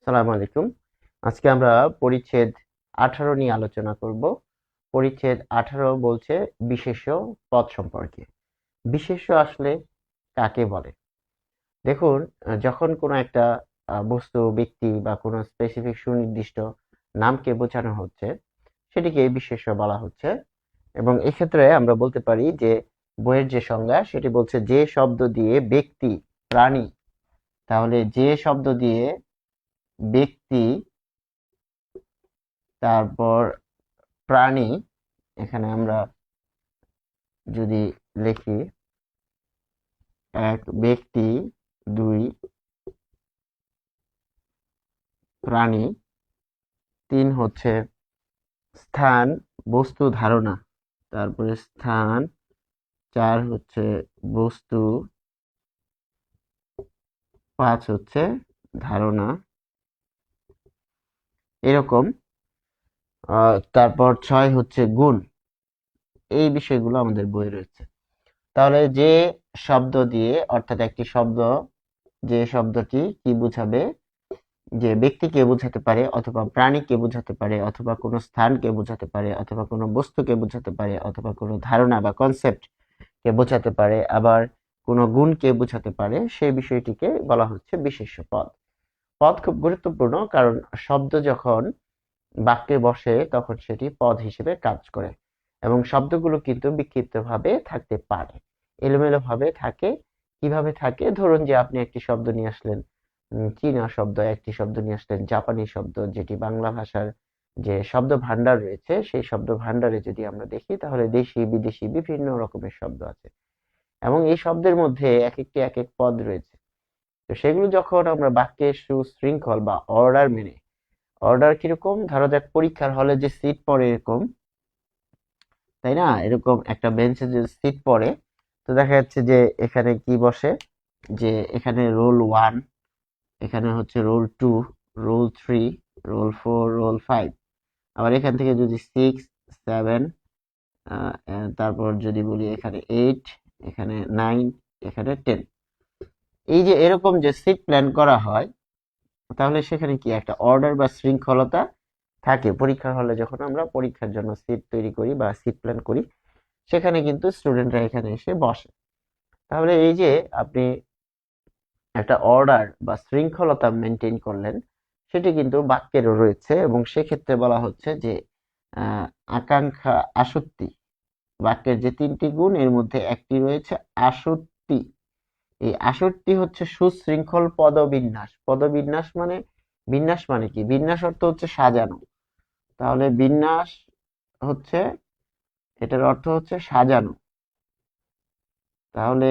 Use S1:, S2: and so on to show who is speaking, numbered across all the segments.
S1: সালাম আলাইকুম। আজকে আমরা পরিচ্ছেদ 18 নিয়ে আলোচনা করব। পরিচ্ছেদ 18 বলছে বিশেষ্য পদ সম্পর্কে। বিশেষ্য আসলে কাকে বলে? দেখুন, যখন কোনো একটা বস্তু, ব্যক্তি বা কোনো স্পেসিফিক সুনির্দিষ্ট নামকে বোঝানো হচ্ছে, সেটিকে বিশেষ্য বলা হচ্ছে। এবং এক্ষেত্রে আমরা বলতে পারি যে বইয়ের যে সংজ্ঞা সেটি বলছে যে শব্দ দিয়ে ব্যক্তি, প্রাণী, তাহলে যে শব্দ দিয়ে ব্যক্তি, তারপর প্রাণী, এখানে আমরা যদি লিখি 1 ব্যক্তি, 2 প্রাণী, 3 হচ্ছে স্থান, বস্তু, ধারণা, তারপরে স্থান, 4 হচ্ছে বস্তু, 5 হচ্ছে ধারণা, এরকম। তারপর 6 হচ্ছে গুণ। এই বিষয়গুলো আমাদের বইয়ে রয়েছে। তাহলে যে শব্দ দিয়ে, অর্থাৎ একটি শব্দ, যে শব্দটি কি বোঝাবে, যে ব্যক্তিকে বোঝাতে পারে অথবা প্রাণীকে বোঝাতে পারে অথবা কোনো স্থানকে বোঝাতে পারে অথবা কোনো বস্তুকে বোঝাতে পারে অথবা কোনো ধারণা বা কনসেপ্ট কে বোঝাতে পারে, আবার কোনো গুণকে বোঝাতে পারে, সেই বিষয়টিকে বলা হচ্ছে বিশেষ্য পদ। পদ খুব গুরুত্বপূর্ণ, কারণ শব্দ যখন বাক্যে বসে তখন সেটি পদ হিসেবে কাজ করে। এবং শব্দগুলো কিন্তু বিক্ষিপ্তভাবে থাকতে পারে, এলোমেলোভাবে থাকে। কিভাবে থাকে? ধরুন যে আপনি একটি শব্দ নিয়ে আসলেন, চীনা শব্দ, একটি শব্দ নিয়ে আসলেন জাপানি শব্দ, যেটি বাংলা ভাষার যে শব্দ ভান্ডার রয়েছে সেই শব্দ ভান্ডারে যদি আমরা দেখি, তাহলে দেশি বিদেশি বিভিন্ন রকমের শব্দ আছে এবং এই শব্দের মধ্যে এক একটি এক এক পদ রয়েছে। তো সেগুলো যখন আমরা বাক্যের সুশৃঙ্খল বা অর্ডার মেনে, অর্ডার কিরকম, ধরো যাক পরীক্ষার হলে যে সিট পড়ে এরকম, তাই না? এরকম একটা বেঞ্চে যে সিট পড়ে, তো দেখা যাচ্ছে যে এখানে কি বসে, যে এখানে রোল 1, এখানে হচ্ছে রোল 2, রোল 3, রোল 4, রোল 5। আবার এখান থেকে যদি 6, 7, তারপর যদি বলি এখানে 8, এখানে 9, এখানে 10। এই যে এরকম যে সিট প্ল্যান করা হয়, তাহলে সেখানে কি একটা অর্ডার বা শৃঙ্খলতা থাকে। পরীক্ষার হলে যখন আমরা পরীক্ষার জন্য সিট তৈরি করি বা সিট প্ল্যান করি, সেখানে কিন্তু স্টুডেন্টরা এখানে এসে বসে। তাহলে এই যে আপনি একটা অর্ডার বা শৃঙ্খলতা মেনটেন করলেন, সেটি কিন্তু বাক্যেরও রয়েছে। এবং সেক্ষেত্রে বলা হচ্ছে যে আহ, আকাঙ্ক্ষা, আসক্তি, বাক্যের যে 3টি গুণ এর মধ্যে একটি রয়েছে আসক্তি। এই আসক্তি হচ্ছে সুশৃঙ্খল পদবিন্যাস। পদবিন্যাস মানে, বিন্যাস মানে কি? বিন্যাস অর্থ হচ্ছে সাজানো। তাহলে বিন্যাস হচ্ছে, এটার অর্থ হচ্ছে সাজানো। তাহলে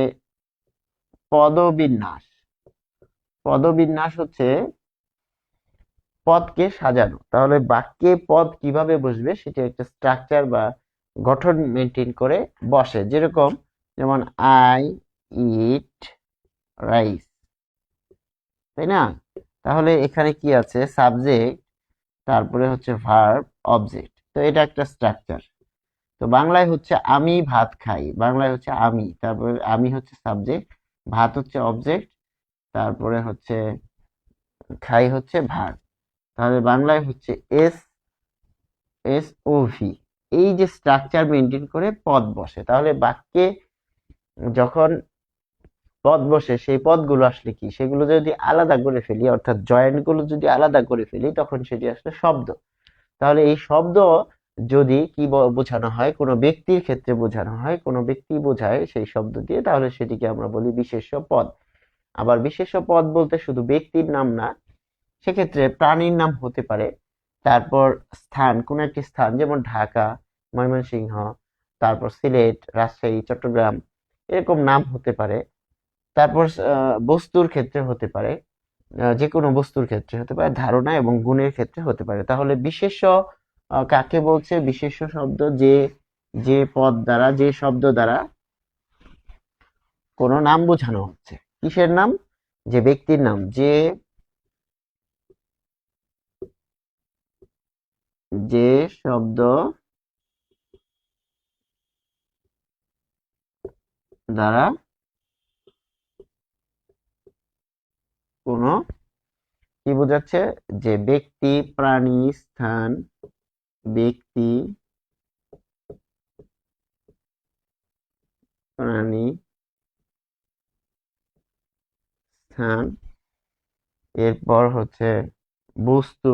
S1: পদবিন্যাস, পদবিন্যাস হচ্ছে পদকে সাজানো। তাহলে বাক্যে পদ কিভাবে বসবে সেটা একটা স্ট্রাকচার বা গঠন মেনটেন করে বসে। যেরকম, যেমন আই ইট রাইস, তাই না? তাহলে এখানে কি আছে? সাবজেক্ট, তারপরে হচ্ছে ভার্ব, অবজেক্ট। তো এটা একটা স্ট্রাকচার। তো বাংলায় হচ্ছে আমি ভাত খাই, বাংলায় হচ্ছে আমি, তারপরে আমি হচ্ছে সাবজেক্ট, ভাত হচ্ছে অবজেক্ট, তারপরে হচ্ছে খাই হচ্ছে ভার্ব। তাহলে বাংলায় হচ্ছে এস, এস ও ভি। এই যে স্ট্রাকচার মেনটেন করে পদ বসে, তাহলে বাক্যে যখন পদ বসে সেই পদগুলো আসলে কি, সেগুলো যদি আলাদা করে ফেলি, অর্থাৎ জয়েন্ট গুলো যদি আলাদা করে ফেলি, তখন সেটি আসলে শব্দ। তাহলে এই শব্দ যদি কি বোঝানো হয়, কোনো ব্যক্তির ক্ষেত্রে বোঝানো হয়, কোনো ব্যক্তি বোঝায় সেই শব্দ দিয়ে, তাহলে সেটিকে আমরা বলি বিশেষ্য পদ। আবার বিশেষ্য পদ বলতে শুধু ব্যক্তির নাম না, সেক্ষেত্রে প্রাণীর নাম হতে পারে। তারপর স্থান, কোন একটি স্থান, যেমন ঢাকা, ময়মনসিংহ, তারপর সিলেট, রাজশাহী, চট্টগ্রাম, এরকম নাম হতে পারে। তারপর বস্তুর ক্ষেত্রে হতে পারে, যে কোনো বস্তুর ক্ষেত্রে হতে পারে, ধারণা এবং গুণের ক্ষেত্রে হতে পারে। তাহলে বিশেষ্য কাকে বলছে? বিশেষ্য শব্দ যে, যে পদ দ্বারা, যে শব্দ দ্বারা কোনো নাম বোঝানো হচ্ছে। কিসের নাম? যে ব্যক্তির নাম, যে, যে শব্দ দ্বারা কোনো কি বোঝাচ্ছে? যে ব্যক্তি, প্রাণী, স্থান, ব্যক্তি, প্রাণী, স্থান, এরপর হচ্ছে বস্তু,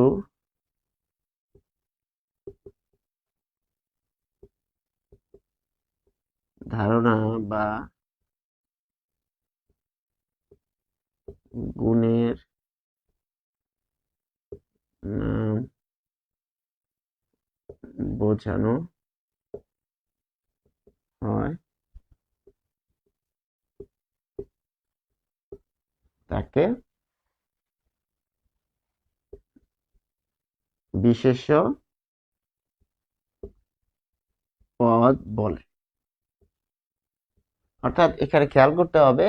S1: ধারণা বা গুণের নাম বোঝানো হয় তাকে বিশেষ্য পদ বলে। অর্থাৎ এখানে খেয়াল করতে হবে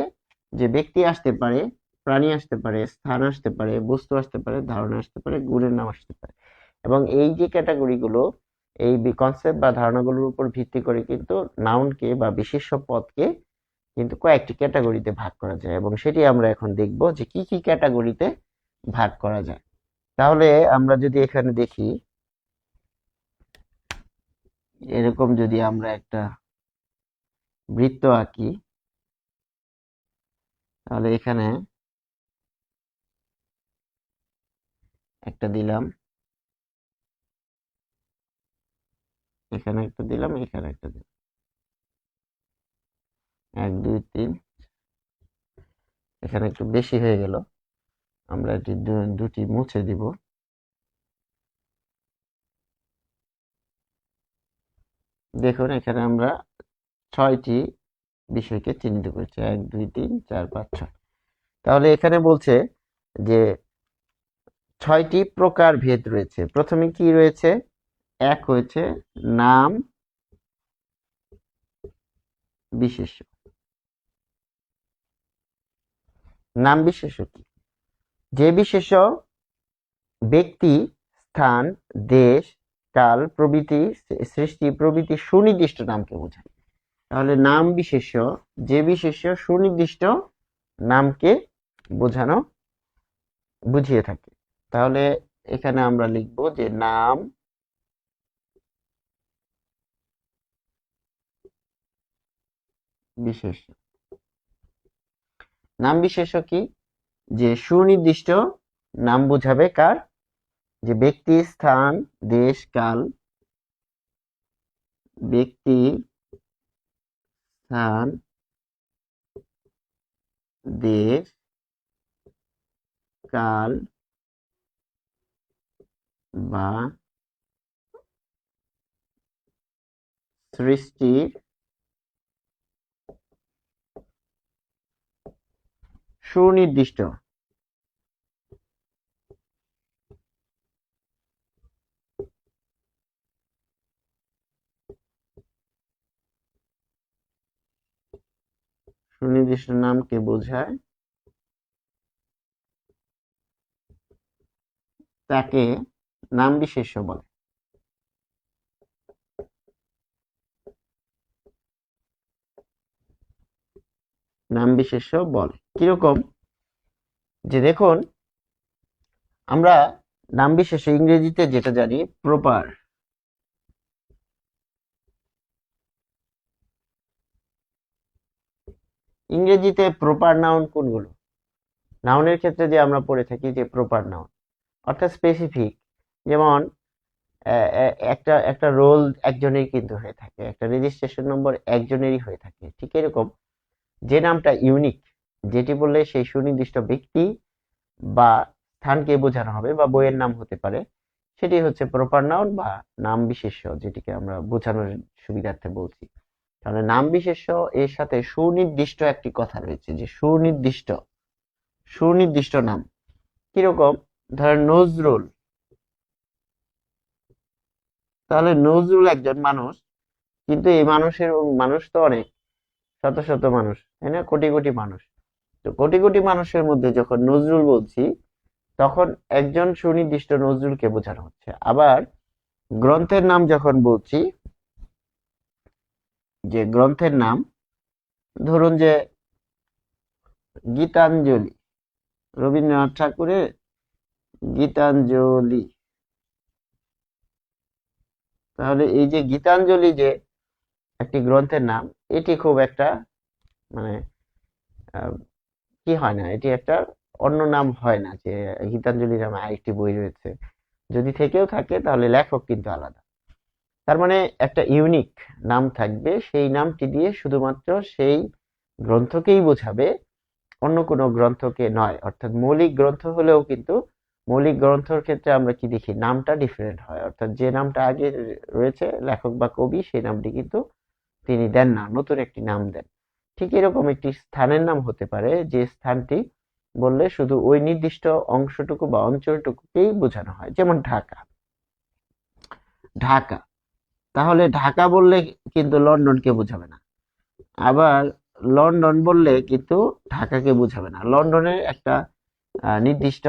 S1: যে ব্যক্তি আসতে পারে, প্রাণী আসতে পারে, স্থান আসতে পারে, বস্তু আসতে পারে, ধারণা আসতে পারে, গুণের নাম আসতে পারে। এবং এই যে ক্যাটাগরিগুলো, এই কনসেপ্ট বা ধারণাগুলোর উপর ভিত্তি করে কিন্তু নাউনকে বা বিশেষ্য পদকে কিন্তু কয়েকটি ক্যাটাগরিতে ভাগ করা যায়, এবং সেটি আমরা এখন দেখব যে কি কি ক্যাটাগরিতে ভাগ করা যায়। তাহলে আমরা যদি এখানে দেখি, এরকম যদি আমরা একটা বৃত্ত আঁকি, তাহলে এখানে একটা দিলাম, এখানে একটা দিলাম, এখানে একটা দিলাম, 1 2 3। এখানে একটু বেশি হয়ে গেল, আমরা এটি দুটি মুছে দিব। দেখুন এখানে আমরা 6টি বিষয়কে চিহ্নিত করেছি, 1 2 3 4 5 6। তাহলে এখানে বলছে যে 6টি প্রকার ভেদ রয়েছে। প্রথমে কি রয়েছে? এক হয়েছে নাম বিশেষ্য। নাম বিশেষ্য কি? যে বিশেষ্য ব্যক্তি, স্থান, দেশ, কাল প্রভৃতি, সৃষ্টি প্রভৃতি সুনির্দিষ্ট নামকে বোঝায়। তাহলে নাম বিশেষ্য যে বিশেষ্য সুনির্দিষ্ট নামকে বোঝানো, বুঝিয়ে থাকে। তাহলে এখানে আমরা লিখব যে নাম বিশেষ্য। নাম বিশেষ্য কি? যে সুনির্দিষ্ট নাম বোঝাবে কার? যে ব্যক্তি, স্থান, দেশ, কাল, ব্যক্তি, স্থান, দেশ, কাল বা সৃষ্টির সুনির্দিষ্ট সুনির্দিষ্ট নামকে বোঝায়, তাকে নাম বিশেষ্য বলে। নাম বিশেষ্য বলে কিরকম? যে দেখুন, আমরা নাম বিশেষ্য ইংরেজিতে যেটা জানি প্রপার, ইংরেজিতে প্রপার নাউন কোনগুলো? নাউনের ক্ষেত্রে যে আমরা পড়ে থাকি যে প্রপার নাউন, অর্থাৎ স্পেসিফিক। যেমন একটা একটা রোল একজনের কিন্তু হয়ে থাকে, একটা রেজিস্ট্রেশন নম্বর একজনেরই হয়ে থাকে। ঠিক এরকম যে নামটা ইউনিক, যেটি বললে সেই সুনির্দিষ্ট ব্যক্তি বা স্থানকে বোঝানো হবে বা বইয়ের নাম হতে পারে, সেটি হচ্ছে প্রপার নাউন বা নাম বিশেষ্য, যেটিকে আমরা বোঝানোর সুবিধার্থে বলছি। তাহলে নাম বিশেষ্য এর সাথে সুনির্দিষ্ট একটি কথা রয়েছে, যে সুনির্দিষ্ট সুনির্দিষ্ট নাম কিরকম? ধরেন নজরুল, তাহলে নজরুল একজন মানুষ, কিন্তু এই মানুষের মানুষ তো অনেক, শত শত মানুষ, তাই না? কোটি কোটি মানুষ। তো কোটি কোটি মানুষের মধ্যে যখন নজরুল বলছি, তখন একজন সুনির্দিষ্ট নজরুলকে বোঝানো হচ্ছে। আবার গ্রন্থের নাম যখন বলছি, যে গ্রন্থের নাম, ধরুন যে গীতাঞ্জলি, রবীন্দ্রনাথ ঠাকুরের গীতাঞ্জলি। তাহলে এই যে গীতাঞ্জলি যে একটি গ্রন্থের নাম, এটি খুব একটা মানে কি হয় না, এটি একটা অন্য নাম হয় না যে গীতাঞ্জলি নামে আরেকটি বই রয়েছে। যদি থেকেও থাকে তাহলে লেখক কিন্তু আলাদা। তার মানে একটা ইউনিক নাম থাকবে, সেই নামটি দিয়ে শুধুমাত্র সেই গ্রন্থকেই বোঝাবে, অন্য কোনো গ্রন্থকে নয়। অর্থাৎ মৌলিক গ্রন্থ হলেও কিন্তু মৌলিক গ্রন্থের ক্ষেত্রে আমরা কি দেখি, নামটা ডিফারেন্ট হয়। অর্থাৎ যে নামটা আগে রয়েছে লেখক বা কবি, সেই নামটি কিন্তু তিনি দেন না, নতুন একটি নাম দেন। ঠিক এরকম একটি স্থানের নাম হতে পারে যে স্থানটি বললে শুধু ওই নির্দিষ্ট অংশটুকু বা অঞ্চলটুকুকেই বোঝানো হয়, যেমন ঢাকা। ঢাকা, তাহলে ঢাকা বললে কিন্তু লন্ডনকে বোঝাবে না। আবার লন্ডন বললে কিন্তু ঢাকাকে বোঝাবে না। লন্ডনের একটা নির্দিষ্ট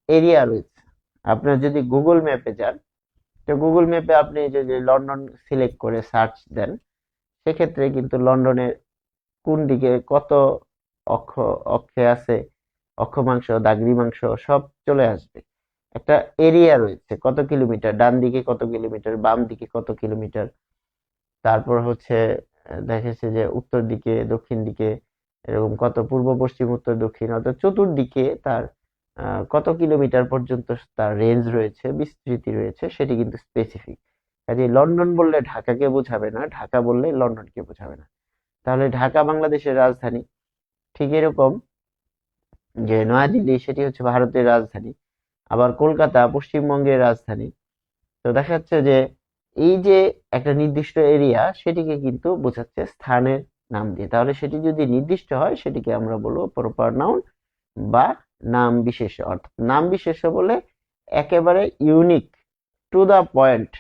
S1: এরিয়া রয়েছে। আপনার যদি গুগল ম্যাপে যান, তো গুগল ম্যাপে আপনি যদি লন্ডন সিলেক্ট করে সার্চ দেন, সেক্ষেত্রে কিন্তু লন্ডনের কোন দিকে কত অক্ষ অক্ষে আছে, অক্ষমাংশ, দ্রাঘিমাংশ সব চলে আসবে। একটা এরিয়া রয়েছে, কত কিলোমিটার ডান দিকে, কত কিলোমিটার বাম দিকে, কত কিলোমিটার। তারপর হচ্ছে দেখেছে যে উত্তর দিকে, দক্ষিণ দিকে, এরকম কত, পূর্ব পশ্চিম উত্তর দক্ষিণ, অর্থাৎ চতুর্দিকে তার কত কিলোমিটার পর্যন্ত তার রেঞ্জ রয়েছে, বিস্তৃতি রয়েছে, সেটি কিন্তু স্পেসিফিক। কাজে লন্ডন বললে ঢাকাকে বোঝাবে না, ঢাকা বললে লন্ডনকে বোঝাবে না। তাহলে ঢাকা বাংলাদেশের রাজধানী। ঠিক এরকম যে নয়াদিল্লি, সেটি হচ্ছে ভারতের রাজধানী। আবার কলকাতা পশ্চিমবঙ্গের রাজধানী। তো দেখা যাচ্ছে যে এই যে একটা নির্দিষ্ট এরিয়া, সেটিকে কিন্তু বোঝাচ্ছে স্থানের নাম দিয়ে। তাহলে সেটি যদি নির্দিষ্ট হয়, সেটিকে আমরা বলবো প্রপার নাউন বা নাম বিশেষ্য। অর্থাৎ নাম বিশেষ্য বলে একেবারে unique, to the point,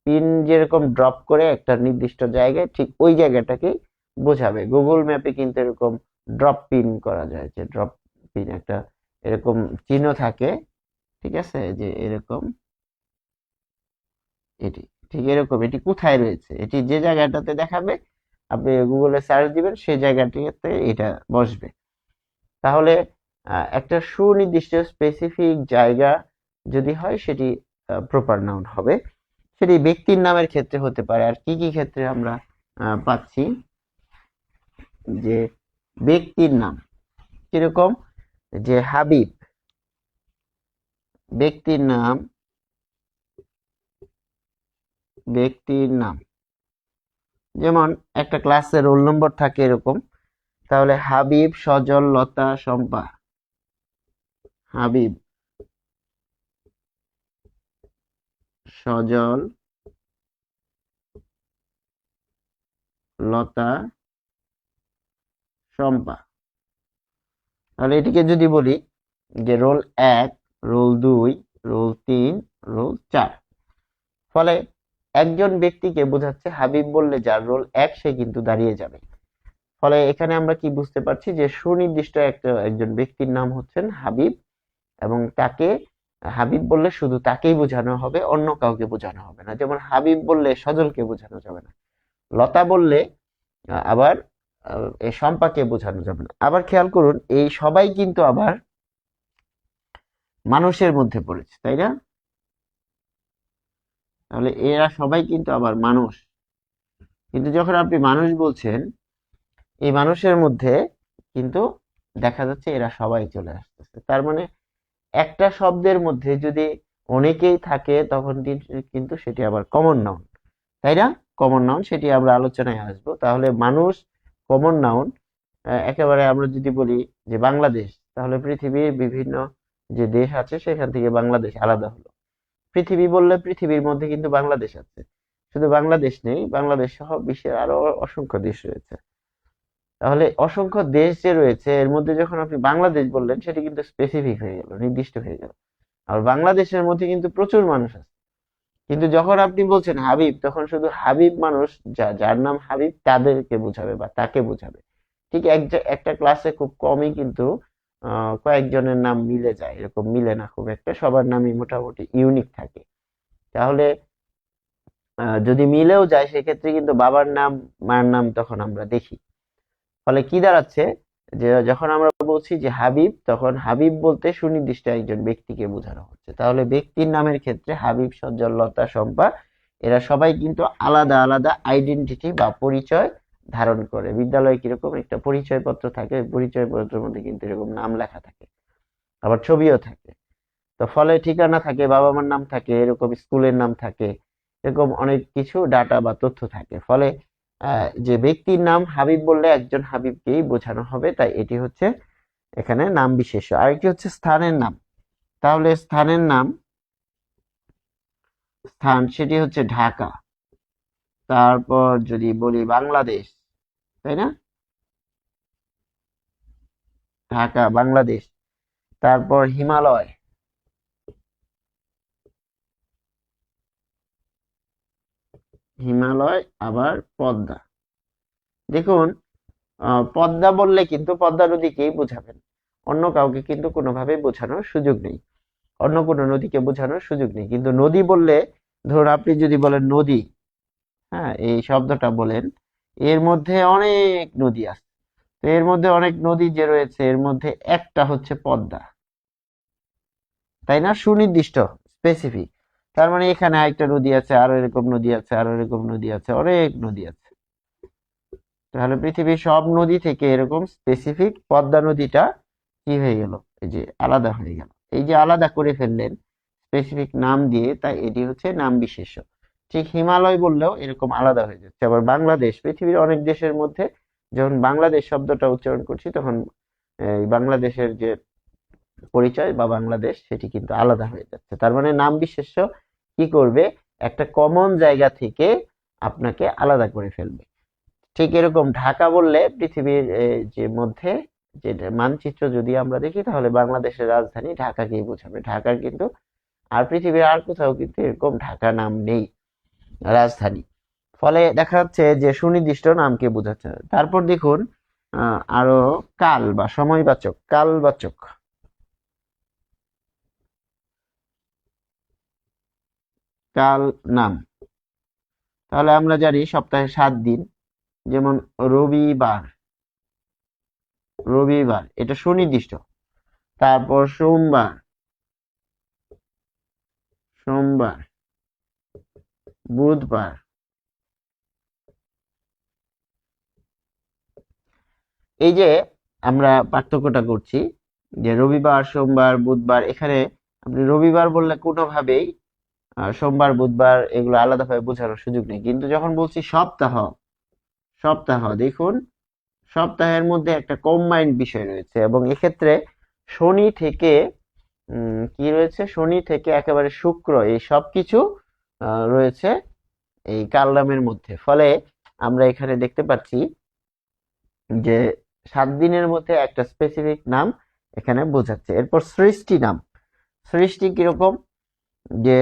S1: pin যেরকম ড্রপ করে একটা নির্দিষ্ট জায়গায়, ঠিক ওই জায়গাটাকে বোঝাবে। গুগল ম্যাপে কিন্তু এরকম ড্রপ পিন করা যায়, যে ড্রপ পিন একটা এরকম চিহ্ন থাকে, ঠিক আছে, যে এরকম, এটি ঠিক এরকম, এটি কোথায় রয়েছে, এটি যে জায়গাটাতে দেখাবে, আপনি গুগলে সার্চ দিবেন, সেই জায়গাটিতে এটা বসবে। তাহলে একটা সুনির্দিষ্ট স্পেসিফিক জায়গা যদি হয়, সেটি প্রপার নাউন হবে। সেটি ব্যক্তির নামের ক্ষেত্রে হতে পারে। আর কি কি ক্ষেত্রে আমরা পাচ্ছি যে ব্যক্তির নাম, কিরকম, যে হাবিব, ব্যক্তির নাম, ব্যক্তির নাম, যেমন একটা ক্লাসে রোল নম্বর থাকে এরকম, তাহলে হাবিব, সজল, লতা, শম্পা। হাবিব, সজল, লতা, শম্পা। তাহলে এটিকে যদি বলি যে রোল 1, রোল 2, রোল 3, রোল 4, ফলে একজন ব্যক্তিকে বোঝাচ্ছে। হাবিব বললে যার রোল 1, সে কিন্তু দাঁড়িয়ে যাবে। ফলে এখানে আমরা কি বুঝতে পারছি যে সুনির্দিষ্ট একজন ব্যক্তির নাম হচ্ছেন হাবিব, এবং তাকে হাবিব বললে শুধু তাকেই বোঝানো হবে, অন্য কাউকে বোঝানো হবে না। যেমন হাবিব বললে সজলকে বোঝানো যাবে না, লতা বললে আবার এই শম্পাকে বোঝানো যাবে না। আবার খেয়াল করুন, এই সবাই কিন্তু আবার মানুষের মধ্যে পড়েছে, তাই না? তাহলে এরা সবাই কিন্তু আবার মানুষ। কিন্তু যখন আপনি মানুষ বলছেন, এই মানুষের মধ্যে কিন্তু দেখা যাচ্ছে এরা সবাই চলে আসতেছে। তার মানে একটা শব্দের মধ্যে যদি অনেকেই থাকে, তখন কিন্তু সেটি আবার কমন নাউন, তাই না? কমন নাউন, সেটি আমরা আলোচনায় আসবো। তাহলে মানুষ কমন নাউন। একেবারে আমরা যদি বলি যে বাংলাদেশ, তাহলে পৃথিবীর বিভিন্ন যে দেশ আছে, সেখান থেকে বাংলাদেশ আলাদা হলো। পৃথিবী বললে পৃথিবীর মধ্যে কিন্তু বাংলাদেশ আছে। শুধু বাংলাদেশ নেই, বাংলাদেশ সহ বিশ্বের আরো অসংখ্য দেশ রয়েছে। তাহলে অসংখ্য দেশ যে রয়েছে, এর মধ্যে যখন আপনি বাংলাদেশ বললেন, সেটি কিন্তু স্পেসিফিক হয়ে গেল, নির্দিষ্ট হয়ে গেল। আর বাংলাদেশের মধ্যে কিন্তু প্রচুর মানুষ আছে। কিন্তু যখন আপনি বলছেন হাবিব, তখন শুধু হাবিব মানুষ, যার নাম হাবিব, তাদেরকে বোঝাবে বা তাকে বোঝাবে। ঠিক একটা ক্লাসে খুব কমই কিন্তু কয়েকজনের নাম মিলে যায়, এরকম মিলে না খুব একটা, সবার নামই মোটামুটি ইউনিক থাকে। তাহলে যদি মিলেও যায়, সেক্ষেত্রে কিন্তু বাবার নাম, মার নাম তখন আমরা দেখি। ফলে কি দাঁড়াচ্ছে, যে যখন আমরা বলছি যে হাবিব, তখন হাবিব বলতে সুনির্দিষ্ট একজন ব্যক্তিকে বোঝানো হচ্ছে। তাহলে ব্যক্তির নামের ক্ষেত্রে হাবিব, সজ্জল, লতা, শম্পা এরা সবাই কিন্তু আলাদা আলাদা আইডেন্টিটি বা পরিচয় ধারণ করে। বিদ্যালয়ে কিরকম একটা পরিচয় পত্র থাকে, পরিচয় পত্রের মধ্যে কিন্তু এরকম নাম লেখা থাকে, আবার ছবিও থাকে। তো ফলে ঠিকানা থাকে, বাবা মার নাম থাকে, এরকম স্কুলের নাম থাকে, এরকম অনেক কিছু ডাটা বা তথ্য থাকে। ফলে যে ব্যক্তির নাম হাবিব বললে একজন হাবিবকেই বোঝানো হবে, তাই এটি হচ্ছে এখানে নাম বিশেষ্য। আরেকটি হচ্ছে স্থানের নাম। তাহলে স্থানের নাম, স্থান সেটি হচ্ছে ঢাকা। তারপর যদি বলি বাংলাদেশ, তাই না, ঢাকা বাংলাদেশ। তারপর হিমালয়, হিমালয় আবার পদ্মা। দেখুন, পদ্মা বললে কিন্তু পদ্মা নদীকেই বোঝাবেন, অন্য কাউকে কিন্তু কোনোভাবে বোঝানোর সুযোগ নেই, অন্য কোনো নদীকে বোঝানোর সুযোগ নেই। কিন্তু নদী বললে, ধরুন আপনি যদি বলেন নদী, হ্যাঁ এই শব্দটা বলেন, এর মধ্যে অনেক নদী আছে। তো এর মধ্যে অনেক নদী যে রয়েছে, এর মধ্যে একটা হচ্ছে পদ্মা, তাই না, সুনির্দিষ্ট, স্পেসিফিক। তার মানে এখানে একটা নদী আছে, আরো এরকম নদী আছে, আরো এরকম নদী আছে, অনেক নদী আছে। তাহলে পৃথিবীর সব নদী থেকে এরকম স্পেসিফিক পদ্মা নদীটা কি হয়ে গেল, এই যে আলাদা হয়ে গেল। এই যে আলাদা করে ফেললেন স্পেসিফিক নাম দিয়ে, তাই এটি হচ্ছে নাম বিশেষ্য। ঠিক হিমালয় বললেও এরকম আলাদা হয়ে যাচ্ছে। আবার বাংলাদেশ, পৃথিবীর অনেক দেশের মধ্যে যখন বাংলাদেশ শব্দটা উচ্চারণ করছি, তখন এই বাংলাদেশের যে পরিচয় বা বাংলাদেশ সেটি কিন্তু আলাদা হয়ে যাচ্ছে। তার মানে নাম বিশেষ্য কি করবে, একটা কমন জায়গা থেকে আপনাকে আলাদা করে ফেলবে। ঠিক এরকম ঢাকা বললে পৃথিবীর যে মধ্যে যে মানচিত্র যদি আমরা দেখি, তাহলে বাংলাদেশের রাজধানী ঢাকাকেই বোঝাবে। ঢাকার কিন্তু আর পৃথিবীর আর কোথাও কিন্তু এরকম ঢাকা নাম নেই রাজধানী। ফলে দেখা যাচ্ছে যে সুনির্দিষ্ট নামকে বোঝাচ্ছে। তারপর দেখুন আরো কাল বা সময়বাচক, কালবাচক। কাল নাম, তাহলে আমরা জানি সপ্তাহে 7 দিন, যেমন রবিবার, রবিবার এটা সুনির্দিষ্ট। তারপর সোমবার, সোমবার, বুধবার। এই যে আমরা পার্থক্যটা করছি, যে রবিবার, সোমবার, বুধবার, এখানে আপনি রবিবার বললে কোনোভাবেই সোমবার, বুধবার এগুলো আলাদাভাবে বোঝানোর সুযোগ নেই। কিন্তু যখন বলছি সপ্তাহ, সপ্তাহ দেখুন, সপ্তাহের মধ্যে একটা কম্বাইন্ড বিষয় রয়েছে, এবং এক্ষেত্রে শনি থেকে কি রয়েছে, শনি থেকে একেবারে শুক্র, এই সবকিছু রয়েছে এই কাল নামের মধ্যে। ফলে আমরা এখানে দেখতে পাচ্ছি যে 7 দিনের মধ্যে একটা স্পেসিফিক নাম এখানে বোঝাচ্ছে। এরপর সৃষ্টি নাম। সৃষ্টি কিরকম, যে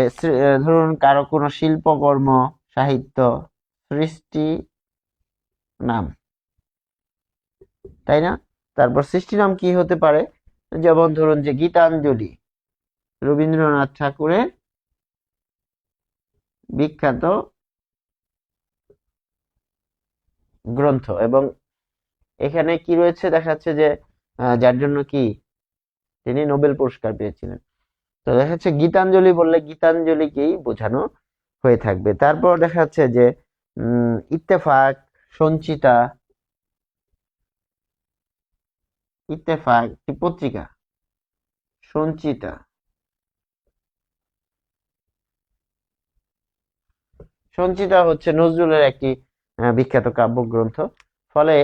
S1: ধরুন কারো কোনো শিল্পকর্ম, সাহিত্য, সৃষ্টি নাম, তাই না। তারপর সৃষ্টি নাম কি হতে পারে, যেমন ধরুন যে গীতাঞ্জলি, রবীন্দ্রনাথ ঠাকুরের বিখ্যাত গ্রন্থ, এবং এখানে কি রয়েছে দেখা যাচ্ছে যে যার জন্য কি তিনি নোবেল পুরস্কার পেয়েছিলেন। তো দেখা যাচ্ছে গীতাঞ্জলি বললে গীতাঞ্জলিকেই বোঝানো হয়ে থাকবে। তারপর দেখা যাচ্ছে যে ইত্তেফাক, সঞ্চিতা, ইত্তেফাক একটি পত্রিকা, সঞ্চিতা, সঞ্চিতা হচ্ছে নজরুলের একটি বিখ্যাত কাব্যগ্রন্থ। ফলে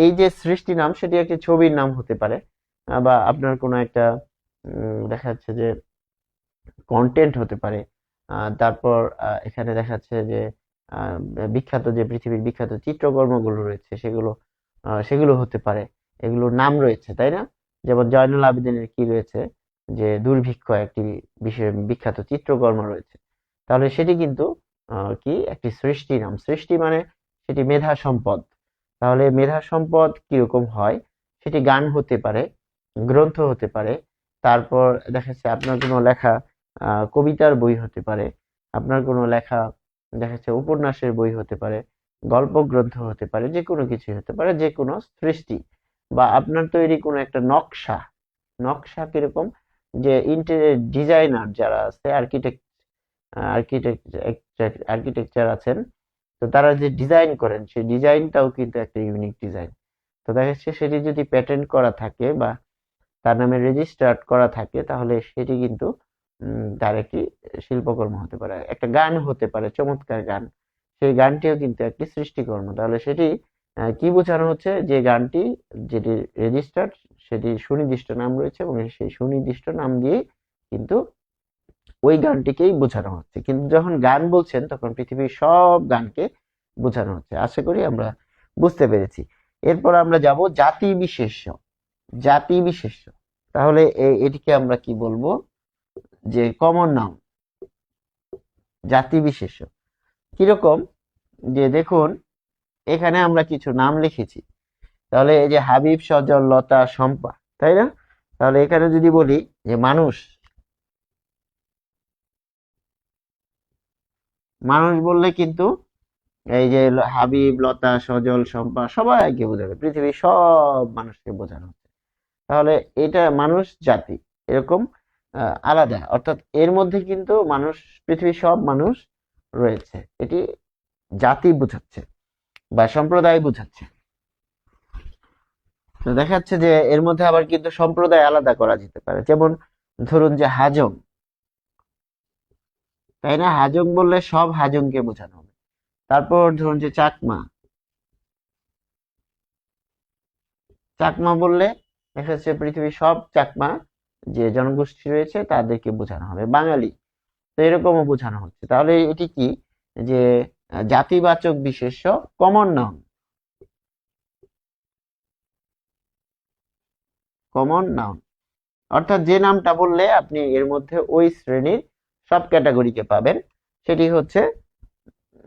S1: এই যে সৃষ্টি নাম সেটি একটি ছবির নাম হতে পারে, বা আপনার কোনো একটা দেখা যাচ্ছে যে কন্টেন্ট হতে পারে। তারপর এখানে দেখা যাচ্ছে যে আহ, বিখ্যাত যে পৃথিবীর বিখ্যাত চিত্রকর্মগুলো রয়েছে, সেগুলো সেগুলো হতে পারে, এগুলোর নাম রয়েছে, তাই না। যেমন জয়নুল আবেদিনের কি রয়েছে, যে দুর্ভিক্ষ একটি বিষয় বিখ্যাত চিত্রকর্ম রয়েছে। তাহলে সেটি কিন্তু কি একটি সৃষ্টি নাম। সৃষ্টি মানে সেটি মেধা সম্পদ। তাহলে মেধা সম্পদ কিরকম হয়, সেটি গান হতে পারে, গ্রন্থ হতে পারে। তারপর দেখা যাচ্ছে আপনার কোনো লেখা কবিতার বই হতে পারে, আপনার কোনো লেখা দেখা যাচ্ছে উপন্যাসের বই হতে পারে, গল্প গ্রন্থ হতে পারে, যে কোনো কিছুই হতে পারে, যে কোনো সৃষ্টি। বা আপনার তৈরি কোনো একটা নকশা, নকশা কিরকম, যে ইন্টেরিয়র ডিজাইনার যারা আছে, আর্কিটেকচার আছেন, তো তারা যে ডিজাইন করেন সেই ডিজাইনটাও কিন্তু একটা ইউনিক ডিজাইন। তো দেখা যাচ্ছে সেটি যদি প্যাটেন্ট করা থাকে বা তার নামে রেজিস্টার্ড করা থাকে, তাহলে সেটি কিন্তু তার একটি শিল্পকর্ম হতে পারে, একটা গান হতে পারে, চমৎকার গান, সেই গানটিও কিন্তু একটি সৃষ্টিকর্ম। তাহলে সেটি কি বোঝানো হচ্ছে, যে গানটি যেটি রেজিস্টার্ড সেটি সুনির্দিষ্ট নাম রয়েছে এবং সেই সুনির্দিষ্ট নাম দিয়ে কিন্তু ওই গানটিকেই বোঝানো হচ্ছে। কিন্তু যখন গান বলছেন তখন পৃথিবীর সব গানকে বোঝানো হচ্ছে। আশা করি আমরা বুঝতে পেরেছি। এরপর আমরা যাব জাতি বিশেষ্য। জাতি বিশেষ্য, তাহলে এটিকে আমরা কি বলবো, যে কমন নাউন, জাতি বিশেষ্য। কিরকম, যে দেখুন এখানে আমরা কিছু নাম লিখেছি, তাহলে এই যে হাবিব, সজল, লতা, শম্পা, তাই না? তাহলে এখানে যদি বলি যে মানুষ, মানুষ বললে কিন্তু এই যে হাবিব, লতা, সজল, শম্পা সবাইকে বোঝাবে, পৃথিবীর সব মানুষকে বোঝানো হচ্ছে। তাহলে এটা মানুষ জাতি এরকম আলাদা, অর্থাৎ এর মধ্যে কিন্তু মানুষ, পৃথিবীর সব মানুষ রয়েছে, এটি জাতি বোঝাচ্ছে বা সম্প্রদায় বোঝাচ্ছে। তো দেখা যাচ্ছে যে এর মধ্যে আবার কিন্তু সম্প্রদায় আলাদা করা যেতে পারে, যেমন ধরুন যে হাজং, তাই না? হাজং বললে সব হাজংকে বোঝানো হবে। তারপর ধরুন যে চাকমা, চাকমা বললে দেখা যাচ্ছে পৃথিবীর সব চাকমা যে জনগোষ্ঠী রয়েছে তাদেরকে বোঝানো হবে। বাঙালি, তো এরকমও বোঝানো হচ্ছে। তাহলে এটি কি, যে জাতিবাচক বিশেষ্য, কমন নাউন, কমন নাউন, অর্থাৎ যে নামটা বললে আপনি এর মধ্যে ওই শ্রেণীর সব ক্যাটাগরিকে পাবেন, সেটি হচ্ছে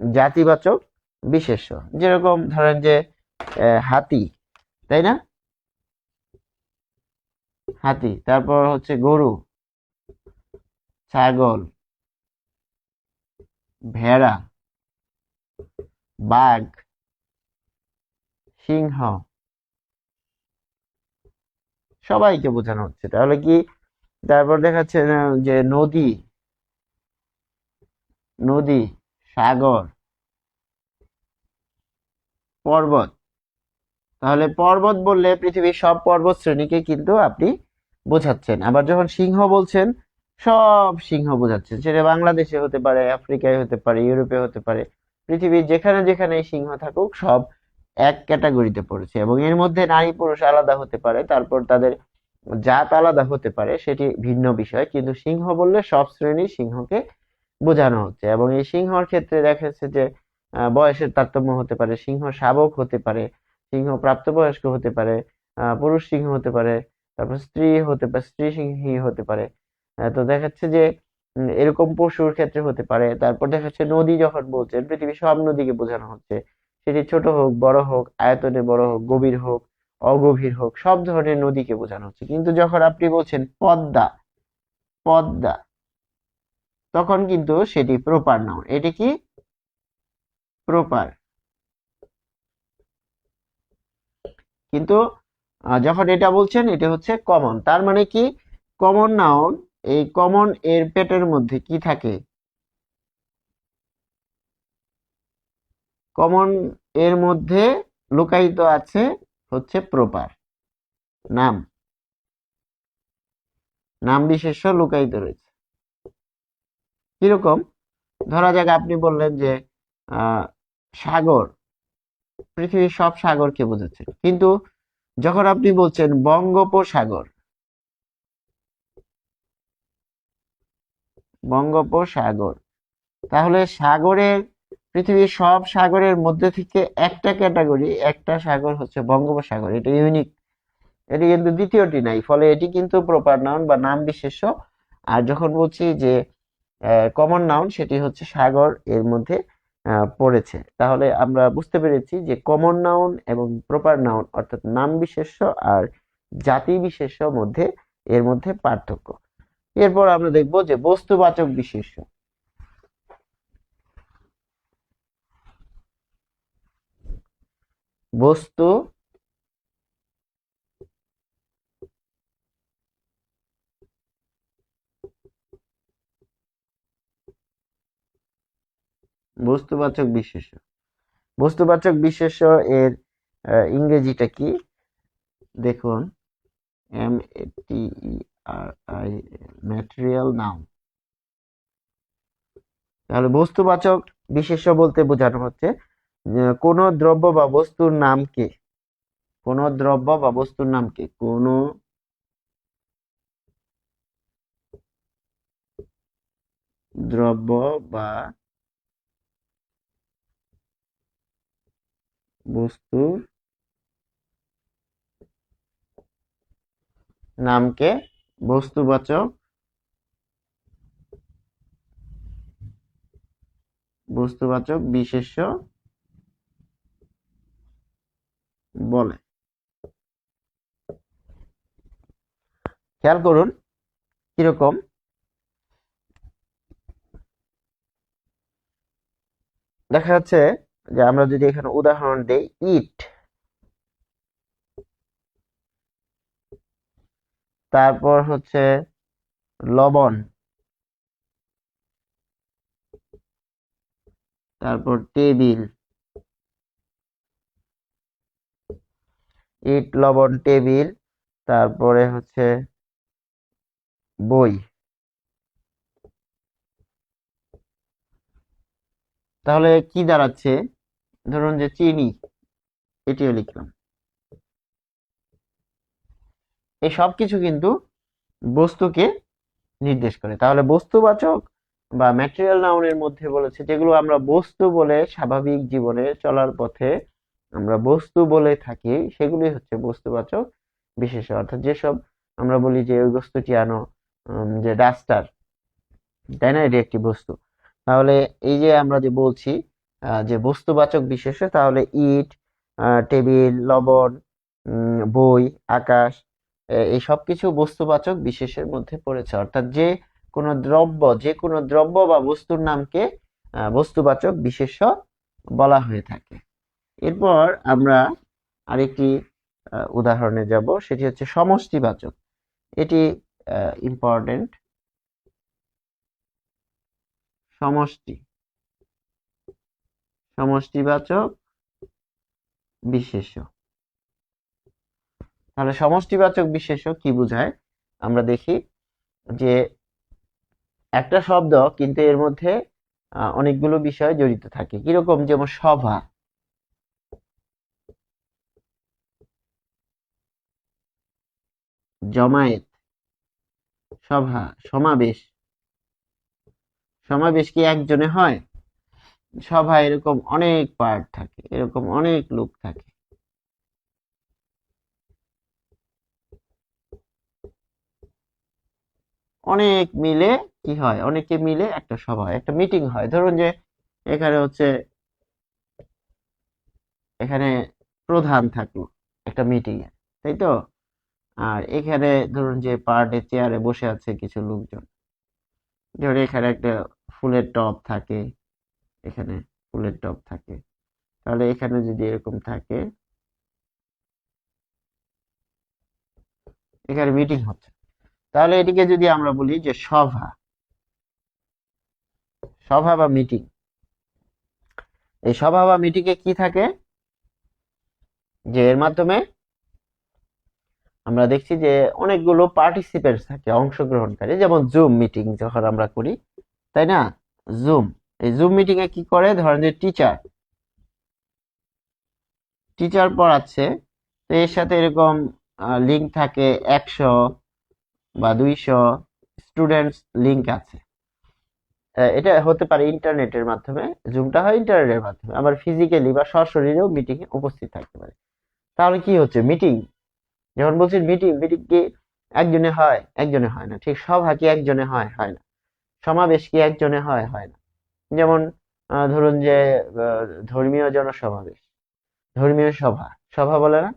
S1: জাতিবাচক বিশেষ্য। যেরকম ধরেন যে হাতি, তাই না? হাতি, তারপর হচ্ছে গরু, ছাগল, ভেড়া, বাঘ, সিংহ, সবাইকে বোঝানো হচ্ছে। তাহলে কি, তারপর দেখাচ্ছে যে নদী, নদী, সাগর, পর্বত। তাহলে পর্বত বললে পৃথিবীর সব পর্বত শ্রেণীকে কিন্তু আপনি বোঝাচ্ছেন। আবার যখন সিংহ বলছেন, সব সিংহ বোঝাচ্ছেন, সেটা বাংলাদেশে হতে পারে, আফ্রিকায় হতে পারে, ইউরোপে হতে পারে, পৃথিবীর যেখানে যেখানে সিংহ থাকুক সব এক ক্যাটাগরিতে পড়েছে। এবং এর মধ্যে নারী পুরুষ আলাদা হতে পারে, তারপর তাদের জাত আলাদা হতে পারে, সেটি ভিন্ন বিষয়, কিন্তু সিংহ বললে সব শ্রেণীর সিংহকে বোঝানো হচ্ছে। এবং এই সিংহর ক্ষেত্রে দেখা যাচ্ছে যে বয়সের তারতম্য হতে পারে, সিংহ শাবক হতে পারে, সিংহ প্রাপ্তবয়স্ক হতে পারে, পুরুষ সিংহ হতে পারে, তারপর স্ত্রী হতে পারে, স্ত্রী সিংহী হতে পারে। তো দেখা যাচ্ছে যে এরকম পশুর ক্ষেত্রে হতে পারে। তারপর দেখা যাচ্ছে নদী যখন বলছেন, পৃথিবীর সব নদীকে বোঝানো হচ্ছে, সেটি ছোট হোক, বড় হোক, আয়তনে বড় হোক, গভীর হোক, অগভীর হোক, সব ধরনের নদীকে বোঝানো হচ্ছে। কিন্তু যখন আপনি বলছেন পদ্মা, পদ্মা, তখন কিন্তু সেটি প্রপার নাউন। এটি কি, প্রপার। কিন্তু যখন এটা বলছেন এটা হচ্ছে কমন, তার মানে কি, কমন নাউন, এই কমন এর পেটের মধ্যে কি থাকে, কমন এর মধ্যে লুকায়িত আছে হচ্ছে প্রপার নাম, নাম বিশেষ্য লুকায়িত রয়েছে। কিরকম, ধরা যাক আপনি বললেন যে আহ সাগর, পৃথিবীর সব সাগরকে বোঝাচ্ছে, কিন্তু যখন আপনি বলছেন বঙ্গোপসাগর, বঙ্গোপসাগর, তাহলে সাগরের, পৃথিবীর সব সাগরের মধ্যে থেকে একটা ক্যাটাগরি, একটা সাগর হচ্ছে বঙ্গোপসাগর, এটা ইউনিক, এটি কিন্তু দ্বিতীয়টি নাই, ফলে এটি কিন্তু প্রপার নাউন বা নাম বিশেষ্য। আর যখন বলছি যে কমন নাউন, সেটি হচ্ছে সাগর এর মধ্যে পড়েছে। তাহলে আমরা বুঝতে পেরেছি যে কমন নাউন এবং প্রপার নাউন, অর্থাৎ নাম বিশেষ্য আর জাতি বিশেষ্য মধ্যে, এর মধ্যে পার্থক্য। এরপর আমরা দেখব যে বস্তুবাচক বিশেষ্য। বস্তু বস্তুবাচক বিশেষ্য। বস্তুবাচক বিশেষ্য এর ইংরেজিটা কি দেখুন, MATERIAL, ম্যাটেরিয়াল নাউন। তাহলে বস্তুবাচক বিশেষ্য বলতে বোঝানো হচ্ছে কোন দ্রব্য বা বস্তুর নামকে, কোন দ্রব্য বা বস্তুর নামকে, কোন দ্রব্য বা বস্তুর নামকে বস্তুবাচক বিশেষ্য বলে। খেয়াল করুন কিরকম, দেখা যাচ্ছে যে আমরা যদি এখানে উদাহরণ দেই, ইট, তারপর হচ্ছে লবণ, তারপর টেবিল, ইট, লবণ, টেবিল, তারপরে হচ্ছে বই। তাহলে কি দাঁড়াচ্ছে, ধরুন যে চিনি, এটিও লিখলাম। এই সব কিছু কিন্তু বস্তুকে নির্দেশ করে। তাহলে বস্তুবাচক বা ম্যাটেরিয়াল নাউনের মধ্যে বলেছে যেগুলো আমরা বস্তু বলে স্বাভাবিক জীবনে চলার পথে আমরা বস্তু বলে থাকি, সেগুলি হচ্ছে বস্তুবাচক বিশেষ্য। অর্থাৎ যেসব আমরা বলি যে ওই বস্তুটি আনো, যে ডাস্টার, তাই না, এটি একটি বস্তু। তাহলে এই যে আমরা যে বলছি যে বস্তুবাচক বিশেষ্য, তাহলে ইট, টেবিল, লবণ, বই, আকাশ, এই সব কিছু বস্তুবাচক বিশেষের মধ্যে পড়েছে। অর্থাৎ যে কোনো দ্রব্য বা বস্তুর নামকে বস্তুবাচক বিশেষ্য বলা হয়ে থাকে। এরপর আমরা আরেকটি উদাহরণে যাব, সেটি হচ্ছে সমষ্টিবাচক। এটি ইম্পর্টেন্ট। সমষ্টিবাচক বিশেষ্য। তাহলে সমষ্টিবাচক বিশেষ্য কি বোঝায় আমরা দেখি, যে একটা শব্দ কিন্তু এর মধ্যে অনেকগুলো বিষয় জড়িত থাকে। কিরকম, যেমন সভা, জমায়েত, সভা, সমাবেশ। সমাবেশ কি একজনে হয়? সভা এরকম অনেক পার্ট থাকে, এরকম অনেক লোক থাকে। অনেক মিলে কি হয়, অনেকে মিলে একটা সভা, একটা মিটিং হয়। ধরুন যে এখানে হচ্ছে, এখানে প্রধান থাকলো একটা মিটিং এ, তাই তো, আর এখানে ধরুন যে পার্টে চেয়ারে বসে আছে কিছু লোকজন। ধরুন এখানে একটা ফুলের টব থাকে, এখানে ফুলের টব থাকে। তাহলে এখানে যদি এরকম থাকে, এখানে মিটিং হচ্ছে, তাহলে এটিকে যদি আমরা বলি যে সভা, সভা বা মিটিং। এই সভা বা মিটিং এ কি থাকে, যে এর মাধ্যমে আমরা দেখছি যে অনেকগুলো পার্টিসিপেন্টস থাকে, অংশগ্রহণকারী। যেমন জুম মিটিং যখন আমরা করি, তাই না, জুম, এই জুম মিটিং এ কি করে, ধরেন যে টিচার পড়াচ্ছে, তো এর সাথে এরকম লিঙ্ক থাকে 100 বা 200 স্টুডেন্টস লিঙ্ক আছে। এটা হতে পারে ইন্টারনেটের মাধ্যমে, জুমটা হয় ইন্টারনেটের মাধ্যমে, আবার ফিজিক্যালি বা সশরীরেও মিটিং এ উপস্থিত থাকতে পারে। তাহলে কি হচ্ছে, মিটিং, যখন বলছি মিটিং, মিটিং কি একজনে হয়? একজনে হয় না। ঠিক সভা কি একজনে হয়? হয় না। সমাবেশ কি একজনে হয়? হয় না। যেমন ধরুন যে আহ, ধর্মীয় জনসমাবেশ, ধর্মীয় সভা, সভা বলে না?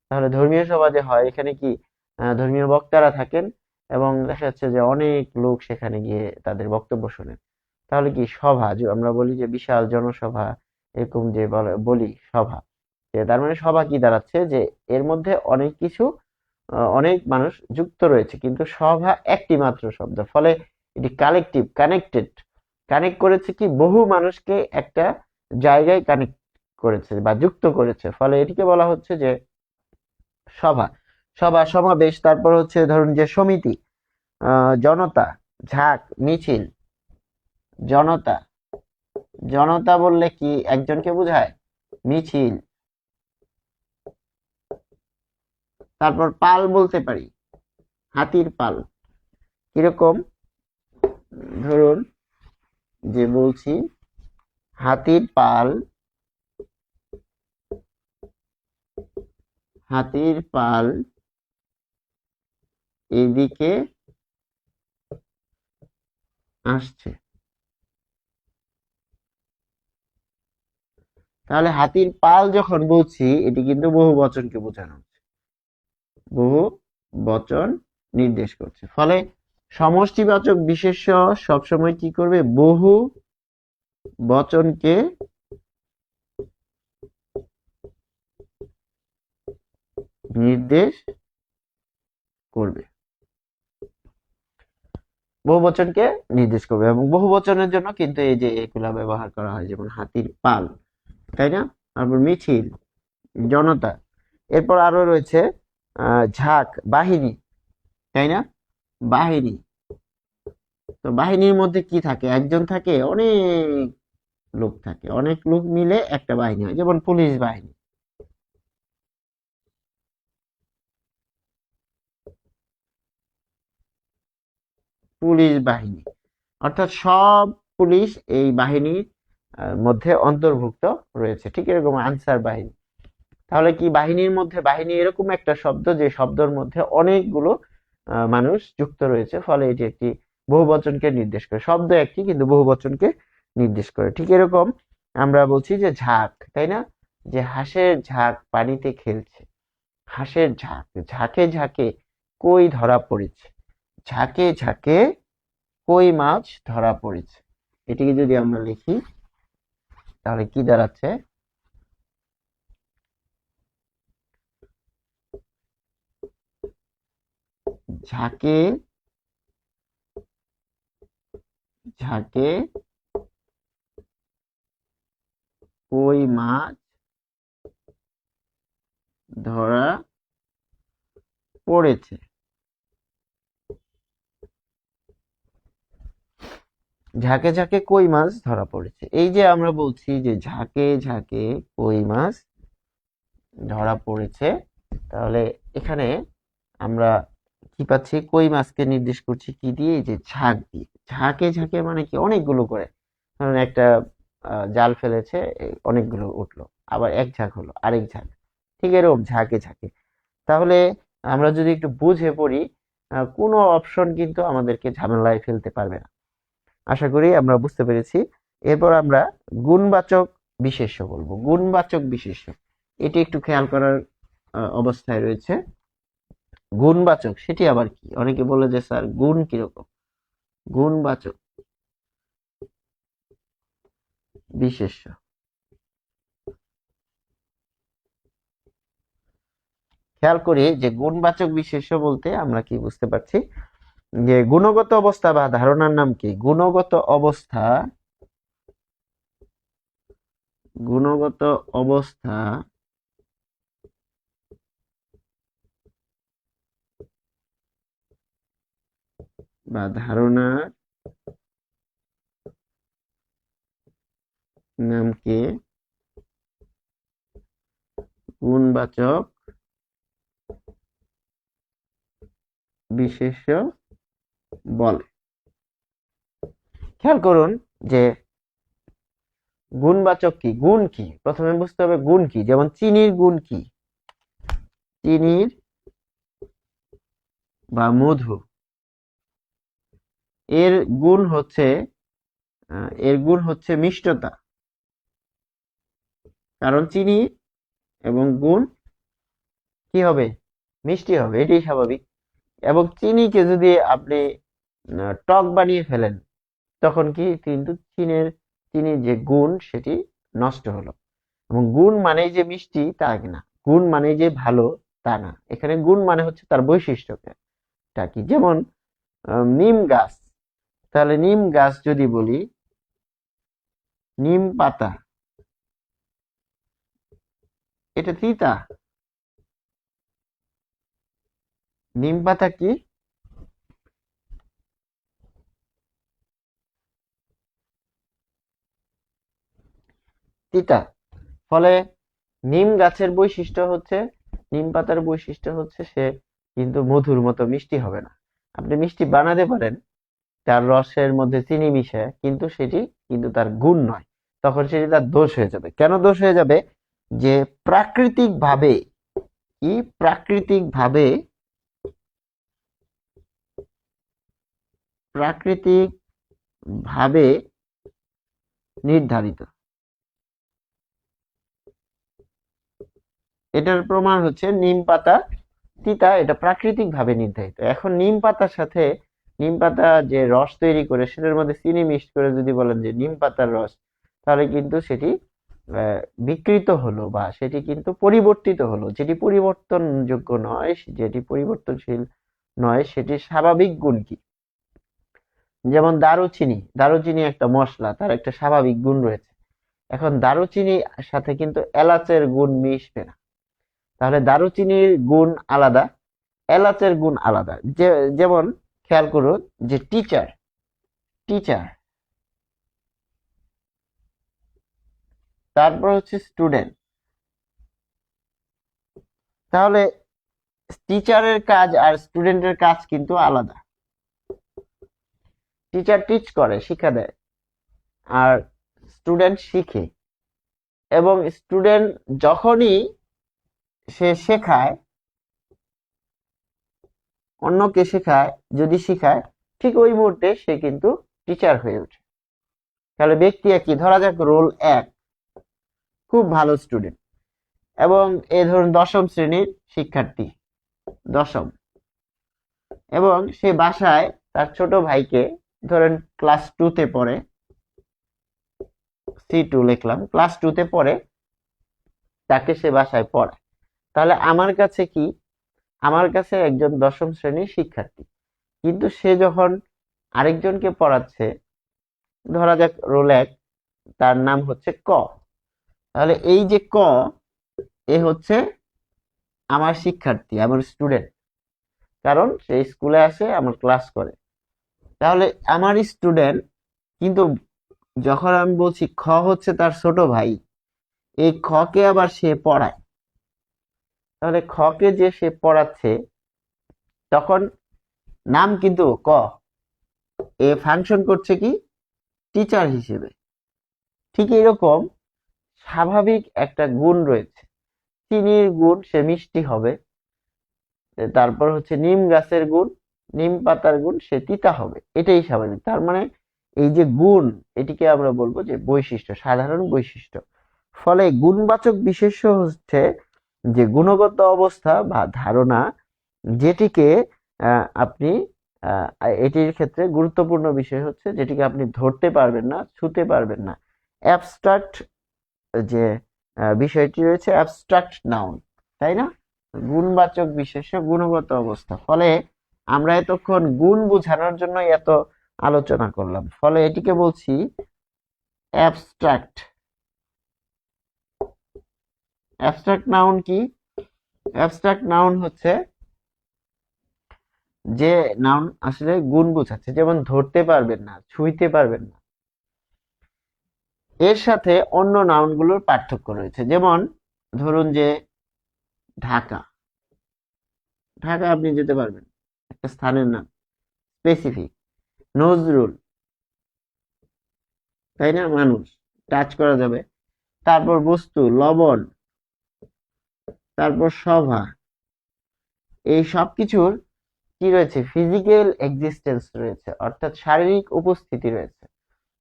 S1: তাহলে ধর্মীয় সভা যে হয়, এখানে কি ধর্মীয় বক্তারা থাকেন এবং দেখা যাচ্ছে যে অনেক লোক সেখানে গিয়ে তাদের বক্তব্য শোনেন। তাহলে কি সভা, যে আমরা বলি যে বিশাল জনসভা, এরকম যে বলি সভা, যে তার মানে সভা কি দাঁড়াচ্ছে, যে এর মধ্যে অনেক কিছু, অনেক মানুষ যুক্ত রয়েছে, কিন্তু সভা একটি মাত্র শব্দ, ফলে এটি কালেকটিভ, কানেক্টেড। কানেক্ট করেছে কি, বহু মানুষকে একটা জায়গায় কানেক্ট করেছে বা যুক্ত করেছে, ফলে এটিকে বলা হচ্ছে যে সভা। সভা, সমাবেশ, তারপর হচ্ছে ধরুন যে সমিতি, জনতা, ঝাঁক, মিছিল। জনতা, জনতা বললে কি একজনকে বোঝায়? মিছিল। তারপর পাল বলতে পারি, হাতির পাল। কিরকম? ধরুন যে বলছি হাতির পাল, হাতির পাল এদিকে আসছে। তাহলে হাতির পাল যখন বলছি, এটি কিন্তু বহু বচনকে বোঝানো হচ্ছে, বহু বচন নির্দেশ করছে। ফলে সমষ্টিবাচক বিশেষ্য সবসময় কি করবে? বহু বচনকে নির্দেশ করবে, বহু বচনকে নির্দেশ করবে। এবং বহু বচনের জন্য কিন্তু এই যে এগুলা ব্যবহার করা হয়, যেমন হাতির পাল, তাই না? তারপর মিছিল, জনতা। এরপর আরো রয়েছে ঝাঁক, বাহিনী, তাই না? বাহিনী। তো বাহিনীর মধ্যে কি থাকে? একজন থাকে, অনেক লোক থাকে, অনেক লোক মিলে একটা বাহিনী হয়, যেমন পুলিশ বাহিনী। পুলিশ বাহিনী অর্থাৎ সব পুলিশ এই বাহিনীর মধ্যে অন্তর্ভুক্ত রয়েছে। ঠিক এরকম আনসার বাহিনী। তাহলে কি বাহিনীর মধ্যে, বাহিনী এরকম একটা শব্দ যে শব্দের মধ্যে অনেকগুলো মানুষ যুক্ত রয়েছে, ফলে এটি একটি বহুবচনকে নির্দেশ করে। শব্দ একটি কিন্তু বহুবচনকে নির্দেশ করে। ঠিক এরকম আমরা বলছি যে ঝাঁক, তাই না? যে হাঁসের ঝাঁক পানিতে খেলছে। হাঁসের ঝাঁক, ঝাঁকে ঝাঁকে কই ধরা পড়েছে। ঝাঁকে ঝাঁকে কই মাছ ধরা পড়েছে। এটিকে যদি আমরা লিখি তাহলে কি দাঁড়াচ্ছে? ঝাঁকে ঝাঁকে কই মাছ ধরা পড়েছে। ঝাঁকে ঝাঁকে কই মাছ ধরা পড়েছে। এই যে আমরা বলছি যে ঝাঁকে ঝাঁকে কই মাছ ধরা পড়েছে, তাহলে এখানে আমরা কি পাচ্ছি? কই মাছকে নির্দেশ করছি কি দিয়ে? যে ঝাঁক দিয়ে। ঝাঁকে ঝাঁকে মানে কি? অনেকগুলো করে। ধরুন একটা জাল ফেলেছে, অনেকগুলো উঠলো, আবার এক ঝাঁক হলো, আরেক ঝাঁক। ঠিক এরকম ঝাঁকে ঝাঁকে। তাহলে আমরা যদি একটু বুঝে পড়ি, কোনো অপশন কিন্তু আমাদেরকে ঝামেলায় ফেলতে পারবে না। আশা করি আমরা বুঝতে পেরেছি। এরপর আমরা গুণবাচক বিশেষ্য বলবো। গুণবাচক বিশেষ্য, এটি একটু খেয়াল করার অবস্থায় রয়েছে। গুণবাচক সেটি আবার কি? অনেকে বলে যে স্যার গুণ কিরকম? গুণবাচক বিশেষ্য, খেয়াল করি যে গুণবাচক বিশেষ্য বলতে আমরা কি বুঝতে পারছি? যে গুণগত অবস্থা বা ধারণার নাম কি? গুণগত অবস্থা, গুণগত অবস্থা বা ধারণার নামকে গুণবাচক বিশেষ্য বলে। খেয়াল করুন যে গুণবাচক কি, গুণ কি, প্রথমে বুঝতে হবে গুণ কি। যেমন চিনির গুণ কি? চিনির বা মধু, এর গুণ হচ্ছে এর গুণ হচ্ছে মিষ্টতা। কারণ চিনি এবং গুণ কি হবে? মিষ্টি হবে, এটাই স্বাভাবিক। এবং চিনিকে যদি আপনি টক বানিয়ে ফেলেন, তখন কি কিন্তু চিনির যে গুণ সেটি নষ্ট হলো। এবং গুণ মানেই যে মিষ্টি তা না, গুণ মানেই যে ভালো তা না। এখানে গুণ মানে হচ্ছে তার বৈশিষ্ট্যটা কি। যেমন নিম গাছ, তাহলে নিম গাছ যদি বলি, নিম পাতা, এটা তিতা? নিম পাতা কি? তিতা। ফলে নিম গাছের বৈশিষ্ট্য হচ্ছে, নিম পাতার বৈশিষ্ট্য হচ্ছে সে কিন্তু মধুর মতো মিষ্টি হবে না। আপনি মিষ্টি বানাতে পারেন তার রসের মধ্যে চিনি মিশায়, কিন্তু সেটি কিন্তু তার গুণ নয়। তখন সেটি তার দোষ হয়ে যাবে। কেন দোষ হয়ে যাবে? যে প্রাকৃতিক ভাবে, কি প্রাকৃতিক ভাবে, প্রাকৃতিক ভাবে নির্ধারিত। এটার প্রমাণ হচ্ছে নিম পাতা তিতা, এটা প্রাকৃতিক ভাবে নির্ধারিত। এখন নিম পাতার সাথে, নিম পাতা যে রস তৈরি করে সেটার মধ্যে চিনি মিক্স করে যদি বলেন যে নিম পাতার রস, তাহলে কিন্তু সেটি বিকৃত হলো, বা সেটি কিন্তু পরিবর্তিত হলো। যেটি পরিবর্তনযোগ্য নয়, যেটি পরিবর্তনশীল নয়, সেটির স্বাভাবিক গুণ কি? যেমন দারুচিনি, দারুচিনি একটা মশলা, তার একটা স্বাভাবিক গুণ রয়েছে। এখন দারুচিনির সাথে কিন্তু এলাচের গুণ মিশবে না। তাহলে দারুচিনির গুণ আলাদা, এলাচের গুণ আলাদা। যেমন খেয়াল করুন যে টিচার, টিচার, তারপর হচ্ছে স্টুডেন্ট। তাহলে টিচারের কাজ আর স্টুডেন্টের কাজ কিন্তু আলাদা। টিচার টিচ করে, শিক্ষা দেয়, আর স্টুডেন্ট শিখে। এবং স্টুডেন্ট যখনই সে শেখায়, অন্যকে শেখায়, যদি শিখায়, ঠিক ওই মুহূর্তে সে কিন্তু টিচার হয়ে ওঠে। তাহলে ব্যক্তি একই, ধরা যাক রোল 1, খুব ভালো স্টুডেন্ট, এবং এই ধরুন দশম শ্রেণীর শিক্ষার্থী, দশম, এবং সে বাসায় তার ছোট ভাইকে, ধরেন ক্লাস 2-তে পড়ে, C2 লিখলাম, ক্লাস 2-তে পড়ে, তাকে সে বাসায় পড়ায়। তাহলে আমার কাছে কি? আমার কাছে একজন দশম শ্রেণীর শিক্ষার্থী, কিন্তু সে যখন আরেকজনকে পড়াচ্ছে, ধরা যাক রোল 1, তার নাম হচ্ছে ক। তাহলে এই যে ক, এ হচ্ছে আমার শিক্ষার্থী, আমার স্টুডেন্ট, কারণ সে স্কুলে আসে, আমার ক্লাস করে। তাহলে আমার স্টুডেন্ট, কিন্তু যখন আমি বলছি খ হচ্ছে তার ছোট ভাই, এই খকে আবার সে পড়ায়। তাহলে খকে যে সে পড়াচ্ছে, তখন নাম কিন্তু ক, এ ফাংশন করছে কি? টিচার হিসেবে। ঠিক এরকম স্বাভাবিক একটা গুণ রয়েছে। চিনির গুণ, সে মিষ্টি হবে। তারপর হচ্ছে নিম গাছের গুণ, নিম পাতার গুণ, সে তিতা হবে। এটাই স্বাভাবিক। তার মানে এই যে গুণ, এটিকে আমরা বলবো যে বৈশিষ্ট্য, সাধারণ বৈশিষ্ট্য। ফলে গুণবাচক বিশেষ্য হচ্ছে যে গুণগত অবস্থা বা ধারণা, যেটিকে আপনি এটির ক্ষেত্রে গুরুত্বপূর্ণ বিষয় হচ্ছে যেটিকে আপনি ধরতে পারবেন না, ছুঁতে পারবেন না। অ্যাবস্ট্রাক্ট যে বিষয়টি রয়েছে, অ্যাবস্ট্রাক্ট নাউন, তাই না? গুণবাচক বিশেষ্য, গুণগত অবস্থা। ফলে আমরা এতক্ষণ গুণ বোঝানোর জন্য এত আলোচনা করলাম। ফলে এটিকে বলছি অ্যাবস্ট্রাক্ট। অ্যাবস্ট্রাক্ট নাউন কি? অ্যাবস্ট্রাক্ট নাউন হচ্ছে যে নাউন আসলে গুণ বোঝাচ্ছে, যেমন ধরতে পারবেন না, ছুঁইতে পারবেন না। এর সাথে অন্য নাউনগুলোর পার্থক্য রয়েছে। যেমন ধরুন যে ঢাকা, ঢাকা আপনি যেতে পারবেন, একটা স্থানের নাম, স্পেসিফিক। নজরুল, তাই না? মানুষ, টাচ করা যাবে। তারপর বস্তু, লবণ, তারপর সভা। এই সবকিছুর কি রয়েছে? ফিজিক্যাল এক্সিস্টেন্স রয়েছে, অর্থাৎ শারীরিক উপস্থিতি রয়েছে।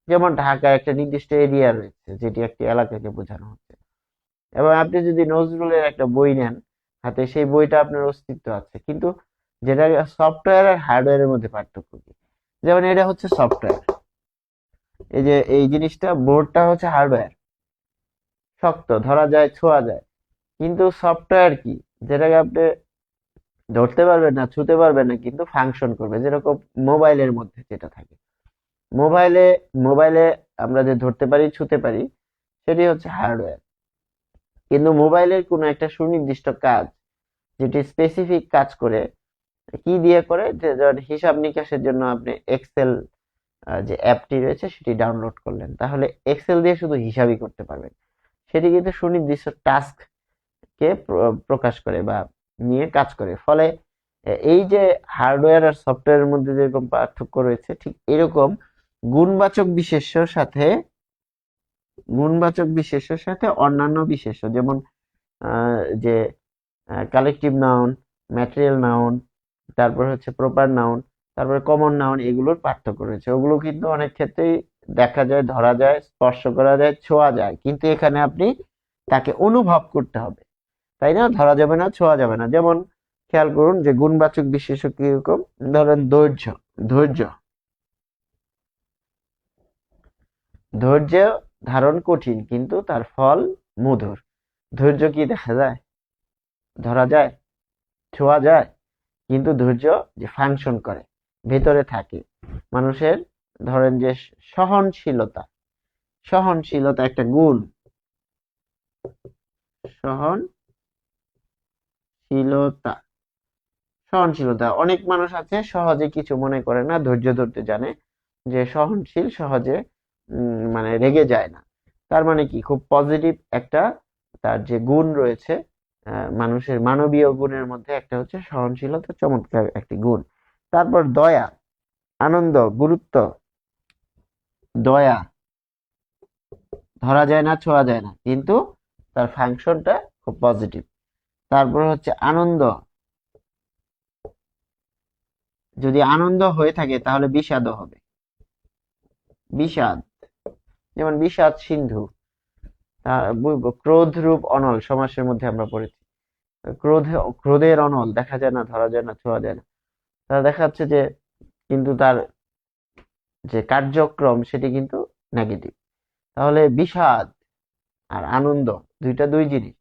S1: যেমন ঢাকার একটা নির্দিষ্ট এরিয়া রয়েছে, যেটি একটি এলাকাকে বোঝানো হচ্ছে। এবং আপনি যদি নজরুলের একটা বই নেন হাতে, সেই বইটা আপনার অস্তিত্ব আছে, কিন্তু যেটা সফটওয়্যার আর হার্ডওয়্যারের মধ্যে পার্থক্য কি? যেমন এটা হচ্ছে সফটওয়্যার, এই যে এই জিনিসটা, বোর্ডটা হচ্ছে হার্ডওয়্যার, শক্ত, ধরা যায়, ছোঁয়া যায়। কিন্তু সফটওয়্যার কি? যেটাকে আপনি ধরতে পারবেন না, ছুঁতে পারবেন না, কিন্তু ফাংশন করবে। যেরকম মোবাইলের মধ্যে যেটা থাকে, মোবাইলে মোবাইলে আমরা যে ধরতে পারি ছুঁতে পারি সেটি হচ্ছে হার্ডওয়্যার। কিন্তু মোবাইলের কোনো একটা সুনির্দিষ্ট কাজ যেটি স্পেসিফিক কাজ করে, কি দিয়ে করে, যে হিসাব নিকাশের জন্য আপনি এক্সেল যে অ্যাপটি রয়েছে সেটি ডাউনলোড করলেন, তাহলে এক্সেল দিয়ে শুধু হিসাবই করতে পারবেন। সেটি কিন্তু সুনির্দিষ্ট টাস্ক কে প্রকাশ করে বা নিয়ে কাজ করে। ফলে এই যে হার্ডওয়্যার আর সফটওয়্যারের মধ্যে যেরকম পার্থক্য রয়েছে, ঠিক এরকম গুণবাচক বিশেষ্যর সাথে অন্যান্য বিশেষ্য, যেমন যে কালেকটিভ নাউন, ম্যাটেরিয়াল নাউন, তারপর হচ্ছে প্রপার নাউন, তারপরে কমন নাউন, এগুলোর পার্থক্য রয়েছে। ওগুলো কিন্তু অনেক ক্ষেত্রেই দেখা যায়, ধরা যায়, স্পর্শ করা যায়, ছোঁয়া যায়, কিন্তু এখানে আপনি তাকে অনুভব করতে হবে, তাই না? ধরা যাবে না, ছোঁয়া যাবে না। যেমন খেয়াল করুন যে গুণবাচক বিশেষ্য কিরকম, ধরেন ধৈর্য। ধৈর্য ধৈর্য ধারণ কঠিন কিন্তু তার ফল মধুর। ধৈর্য কি দেখা যায়, ধরা যায়, ছোঁয়া যায়? কিন্তু ধৈর্য যে ফাংশন করে, ভেতরে থাকে মানুষের, ধরেন যে সহনশীলতা, সহনশীলতা একটা গুণ। সহনশীলতা, সহনশীলতা, অনেক মানুষ আছে সহজে কিছু মনে করে না, ধৈর্য ধরতে জানে, যে সহনশীল, সহজে মানে রেগে যায় না। তার মানে কি, খুব পজিটিভ একটা তার যে গুণ রয়েছে, মানুষের মানবীয় গুণের মধ্যে একটা হচ্ছে সহনশীলতা, চমৎকার একটি গুণ। তারপর দয়া, আনন্দ, গুরুত্ব। দয়া ধরা যায় না, ছোঁয়া যায় না, কিন্তু তার ফাংশনটা খুব পজিটিভ। তারপর হচ্ছে আনন্দ, যদি আনন্দ হয়ে থাকে তাহলে বিষাদও হবে। বিষাদ, যেমন বিষাদ সিন্ধু, ক্রোধ রূপ অনল, সমাসের মধ্যে আমরা পড়েছি। ক্রোধের অনল, দেখা যায় না, ধরা যায় না, ছোঁয়া যায় না। তাহলে দেখা যাচ্ছে যে কিন্তু তার যে কার্যক্রম সেটি কিন্তু নেগেটিভ। তাহলে বিষাদ আর আনন্দ দুইটা দুই জিনিস।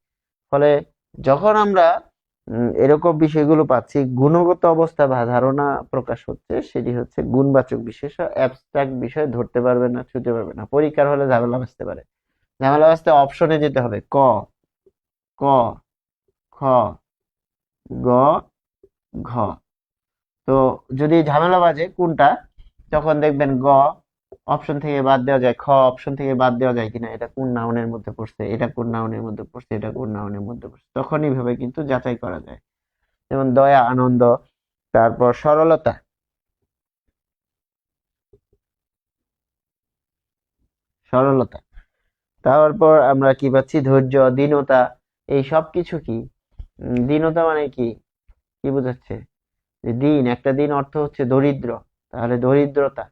S1: ফলে যখন আমরা এরকম বিষয়গুলো পাচ্ছি, গুণগত অবস্থা বা ধারণা প্রকাশ হচ্ছে, সেটি হচ্ছে গুণবাচক বিশেষ্য। অ্যাবস্ট্রাক্ট বিষয় ধরতে পারবে না, ছুঁতে পারবে না। পরীক্ষার হলে ঝামেলা বাঁচতে পারে, ঝামেলা বাঁচতে অপশনে যেতে হবে, ক, ক, খ, গ, ঘ। তো যদি ঝামেলা বাজে কোনটা, তখন দেখবেন গ অপশন থেকে বাদ দেওয়া যায়, খ অপশন থেকে বাদ দেওয়া যায় কিনা, এটা কোন নাউনের মধ্যে পড়ছে, এটা কোন নাউনের মধ্যে পড়ছে, এটা কোন নাউনের মধ্যে পড়ছে, তখন এইভাবে কিন্তু যাচাই করা যায়। যেমন দয়া, আনন্দ। তারপর সরলতা, সরলতা। তারপর আমরা কি পাচ্ছি, ধৈর্য, দীনতা। এই সব কিছু কি, দীনতা মানে কি, কি বোঝাচ্ছে, যে দিন, একটা দিন অর্থ হচ্ছে দরিদ্র, তাহলে দরিদ্রতা।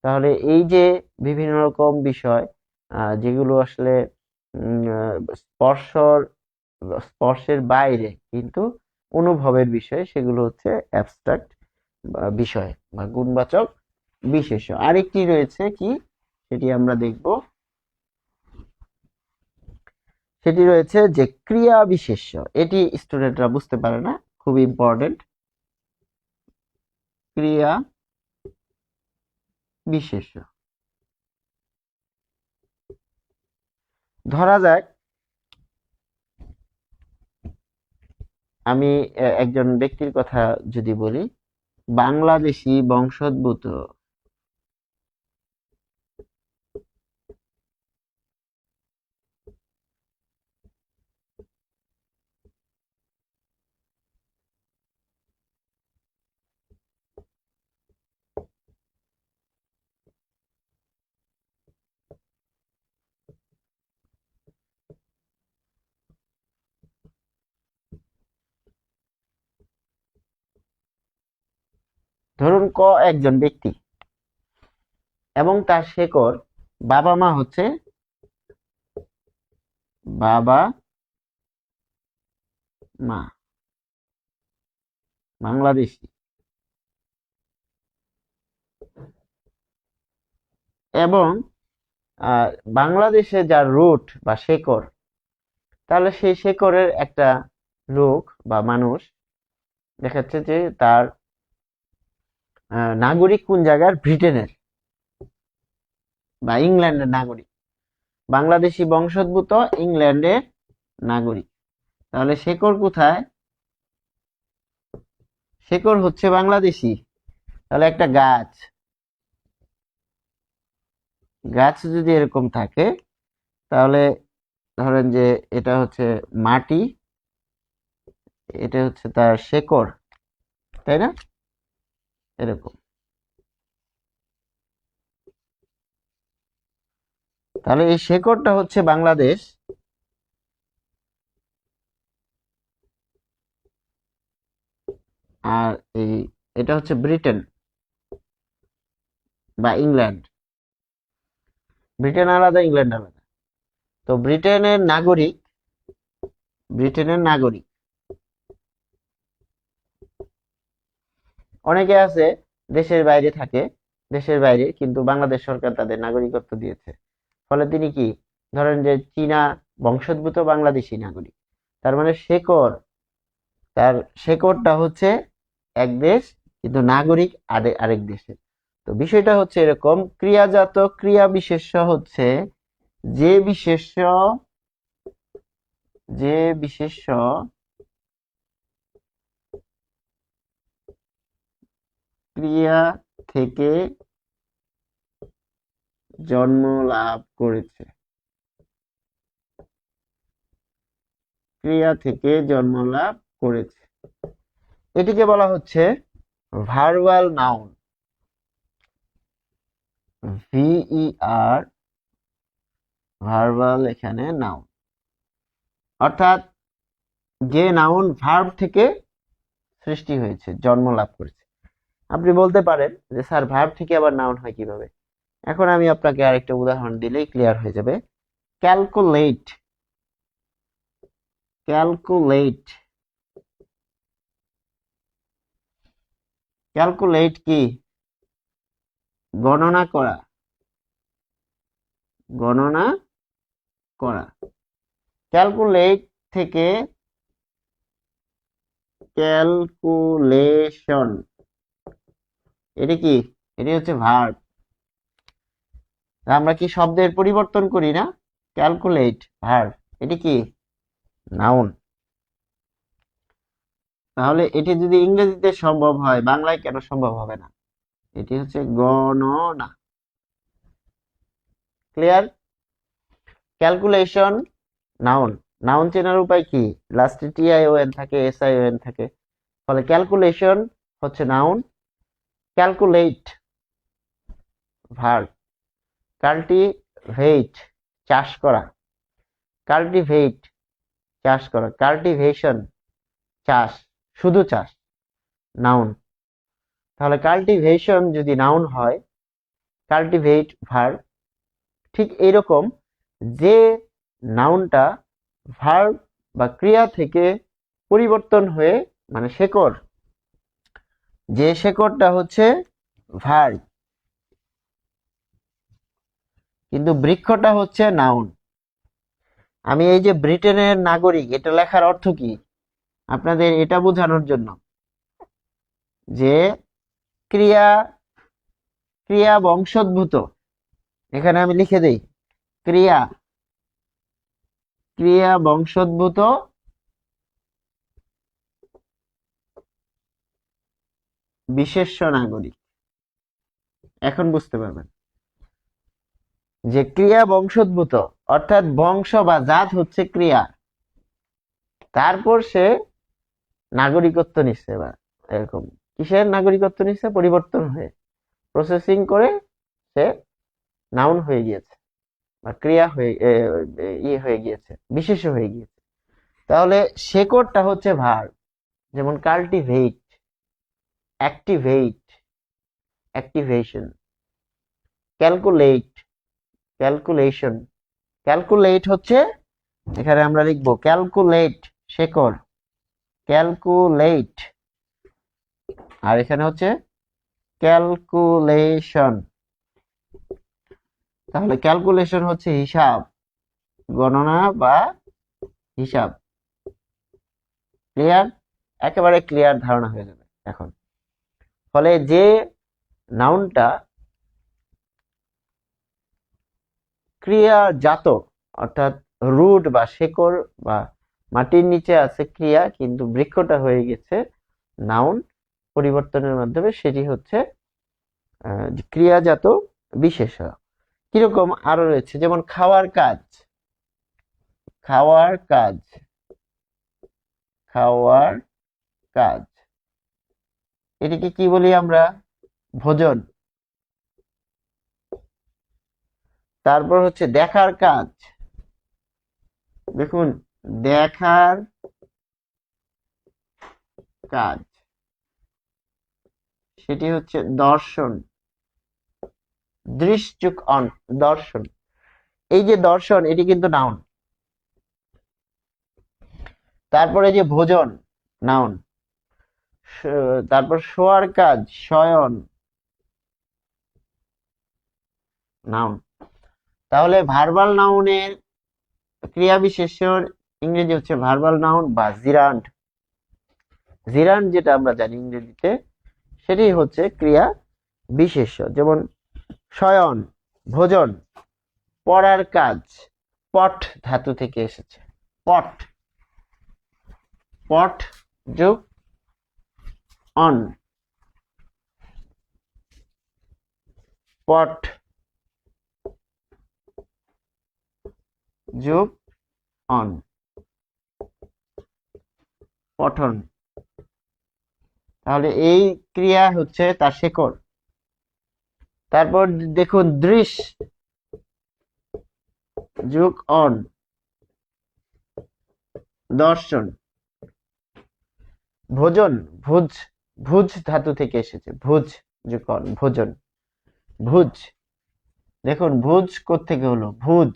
S1: তাহলে এই যে বিভিন্ন রকম বিষয়, যেগুলো আসলে স্পর্শর স্পর্শের বাইরে কিন্তু অনুভবের বিষয়, সেগুলো হচ্ছে অ্যাবস্ট্রাক্ট বিষয় বা গুণবাচক বিশেষ্য। আরেকটি রয়েছে কি, সেটি আমরা দেখব, সেটি রয়েছে যে ক্রিয়া বিশেষ্য। এটি স্টুডেন্টরা বুঝতে পারে না, খুব ইম্পর্টেন্ট। ক্রিয়া বিশেষ্য, ধরা যাক আমি একজন ব্যক্তির কথা যদি বলি, বাংলাদেশি বংশোদ্ভূত, ধরুন ক একজন ব্যক্তি এবং তার শেকড়, বাবা মা হচ্ছে বাবা মা বাংলাদেশি, এবং বাংলাদেশে যার রুট বা শেকড়, তাহলে সেই শেকড়ের একটা লোক বা মানুষ দেখাচ্ছে যে তার নাগরিক কোন জায়গার, ব্রিটেনের। বা ইংল্যান্ডের নাগরিক, বাংলাদেশি বংশোদ্ভূত ইংল্যান্ডের নাগরিক। তাহলে শেকড় কোথায়? শেকড় হচ্ছে বাংলাদেশি। তাহলে একটা গাছ, গাছ যদি এরকম থাকে, তাহলে ধরেন যে এটা হচ্ছে মাটি, এটা হচ্ছে তার শেকড়, তাই না? এরকম। তাহলে এই শেকড়টা হচ্ছে বাংলাদেশ, আর এটা হচ্ছে ব্রিটেন বা ইংল্যান্ড। ব্রিটেন আলাদা, ইংল্যান্ড আলাদা। তো ব্রিটেনের নাগরিক অনেকে আছে দেশের বাইরে থাকে, দেশের বাইরে কিন্তু বাংলাদেশ সরকার তাদের নাগরিকত্ব দিয়েছে। ফলে তিনি কি, ধরেন যে চীনা বংশোদ্ভূত বাংলাদেশি নাগরিক। তার মানে তার শেকড়টা হচ্ছে এক দেশ, কিন্তু নাগরিক আরেক দেশের। তো বিষয়টা হচ্ছে এরকম, ক্রিয়াজাত ক্রিয়া বিশেষ্য হচ্ছে যে বিশেষ্য ক্রিয়া থেকে জন্ম লাভ করেছে, ক্রিয়া থেকে জন্ম লাভ করেছে, এটিকে বলা হচ্ছে ভার্বাল নাউন। VER, ভার্বাল, এখানে নাউন, অর্থাৎ যে নাউন ভার্ব থেকে সৃষ্টি হয়েছে, জন্ম লাভ করেছে। আপনি বলতে পারেন যে স্যার ভার্ব থেকে আবার নাউন হয় কিভাবে? এখন আমি আপনাকে আরেকটা উদাহরণ দিলেই ক্লিয়ার হয়ে যাবে। ক্যালকুলেট, ক্যালকুলেট, ক্যালকুলেট কি? গণনা করা, গণনা করা। ক্যালকুলেট থেকে ক্যালকুলেশন, এটি কি? এটি হচ্ছে ভার্ব। আমরা কি শব্দের পরিবর্তন করি না? ক্যালকুলেট ভার্ব, এটি কি? নাউন। তাহলে এটি যদি ইংরেজিতে সম্ভব হয়, বাংলায় কেন সম্ভব হবে না? এটি হচ্ছে গণনা। ক্লিয়ার? Calculation noun. নাউন চেনার উপায় কি? লাস্টে TION থাকে, SION থাকে। ফলে ক্যালকুলেশন হচ্ছে নাউন, ক্যালকুলেট ভার্ব। কাল্টিভেট চাষ করা, কাল্টিভেট চাষ করা, কাল্টিভেশন চাষ, শুধু চাষ, নাউন। তাহলে কাল্টিভেশন যদি নাউন হয়, কাল্টিভেট ভার্ব। ঠিক এইরকম যে নাউনটা ভার্ব বা ক্রিয়া থেকে পরিবর্তন হয়ে, মানে শেকড়, যে শেকড়টা হচ্ছে ভার্ব, কিন্তু বৃক্ষটা হচ্ছে নাউন। আমি এই যে ব্রিটেনের নাগরিক, এটা লেখার অর্থ কি? আপনাদের এটা বোঝানোর জন্য যে ক্রিয়া ক্রিয়া বংশোদ্ভূত, এখানে আমি লিখে দেই ক্রিয়া ক্রিয়া বংশোদ্ভূত বিশেষ্য নাগরিক। এখন বুঝতে পারবেন যে ক্রিয়া বংশোদ্ভূত, অর্থাৎ বংশ বা জাত হচ্ছে ক্রিয়া, তারপর সে নাগরিকত্ব নিচ্ছে, বা এরকম কিসের নাগরিকত্ব নিচ্ছে? পরিবর্তন হয়ে, প্রসেসিং করে সে নাউন হয়ে গিয়েছে, বা ক্রিয়া হয়ে ইয়ে হয়ে গিয়েছে, বিশেষ্য হয়ে গিয়েছে। তাহলে শেকড়টা হচ্ছে ভার্ব, যেমন cultivate, activate, activation, calculate, calculation. Calculate হচ্ছে, এখানে আমরা লিখবো ক্যালকুলেট শেকড়, ক্যালকুলেট, আর এখানে হচ্ছে ক্যালকুলেশন। তাহলে ক্যালকুলেশন হচ্ছে হিসাব, গণনা বা হিসাব। ক্লিয়ার? একেবারে ক্লিয়ার ধারণা হয়ে যাবে এখন। ফলে যে নাউনটা ক্রিয়াজাত অর্থাৎ রুট বা শেকড় বা মাটির নিচে আছে ক্রিয়া, কিন্তু বৃক্ষটা হয়ে গেছে নাউন পরিবর্তনের মাধ্যমে, সেটি হচ্ছে ক্রিয়াজাত বিশেষ্য। কিরকম আরো রয়েছে, যেমন খাওয়ার কাজ, খাওয়ার কাজ, খাওয়ার কাজ, এটিকে কি বলি আমরা? ভোজন। তারপর হচ্ছে দেখার কাজ, দেখুন দেখার কাজ, সেটি হচ্ছে দর্শন। দৃশ্যুক অন, দর্শন। এই যে দর্শন, এটি কিন্তু নাউন। তারপরে যে ভোজন, নাউন। তারপর শোয়ার কাজ, শয়ন, নাউন। তাহলে ভার্বাল নাউনের ক্রিয়া বিশেষ্যর ইংরেজি হচ্ছে ভার্বাল নাউন বা জিরান্ড। জিরান্ড যেটা আমরা জানি ইংরেজিতে, সেটি হচ্ছে ক্রিয়া বিশেষ্য। যেমন শয়ন, ভোজন, পড়ার কাজ, পট ধাতু থেকে এসেছে, পট, পট যোগ অন, পট যোগ অন, পঠন। তাহলে এই ক্রিয়া হচ্ছে তার শেকড়। তারপর দেখুন দৃশ্য যোগ অন, দর্শন। ভোজন, ভুজ, ভুজ ধাতু থেকে এসেছে, ভুজ যোগ অন, ভোজন, ভুজ। দেখুন ভুজ কোত্থেকে হলো, ভুজ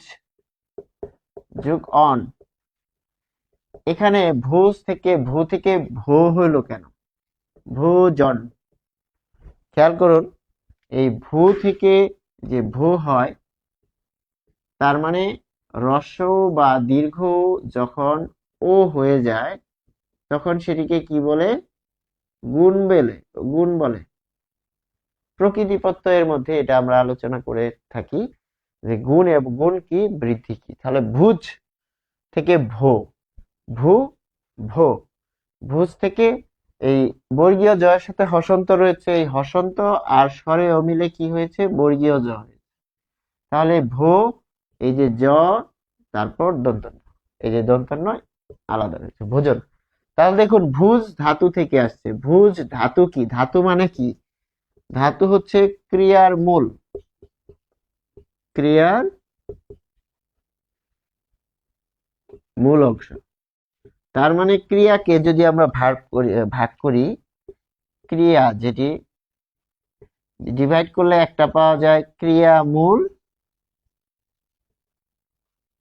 S1: যোগ অন। এখানে ভুজ থেকে ভূ থেকে ভো হলো কেন? ভোজন। খেয়াল করুন, এই ভূ থেকে যে ভূ হয়, তার মানে হ্রস্ব বা দীর্ঘ যখন ও হয়ে যায়, তখন সেটিকে কি বলে? গুণ বলে, গুণ বলে। প্রকৃতি প্রত্যয়ের মধ্যে এটা আমরা আলোচনা করে থাকি যে গুণ এবং গুণ কি, বৃদ্ধি কি। তাহলে ভুজ থেকে ভো, ভূ ভো, ভুজ থেকে এই বর্গীয় জয়ের সাথে হসন্ত রয়েছে, এই হসন্ত আর স্বরে অমিলে কি হয়েছে? বর্গীয় জ হয়েছে। তাহলে ভো, এই যে জ, তারপর দন্তন্য, এই যে দন্তন্য আলাদা রয়েছে, ভোজন। তাহলে দেখুন ভুজ ধাতু থেকে আসছে। ভুজ ধাতু কি? ধাতু মানে কি? ধাতু হচ্ছে ক্রিয়ার মূল, ক্রিয়ার মূল অংশ। তার মানে ক্রিয়াকে যদি আমরা ভাগ করি, ক্রিয়া যেটি ডিভাইড করলে একটা পাওয়া যায় ক্রিয়া মূল,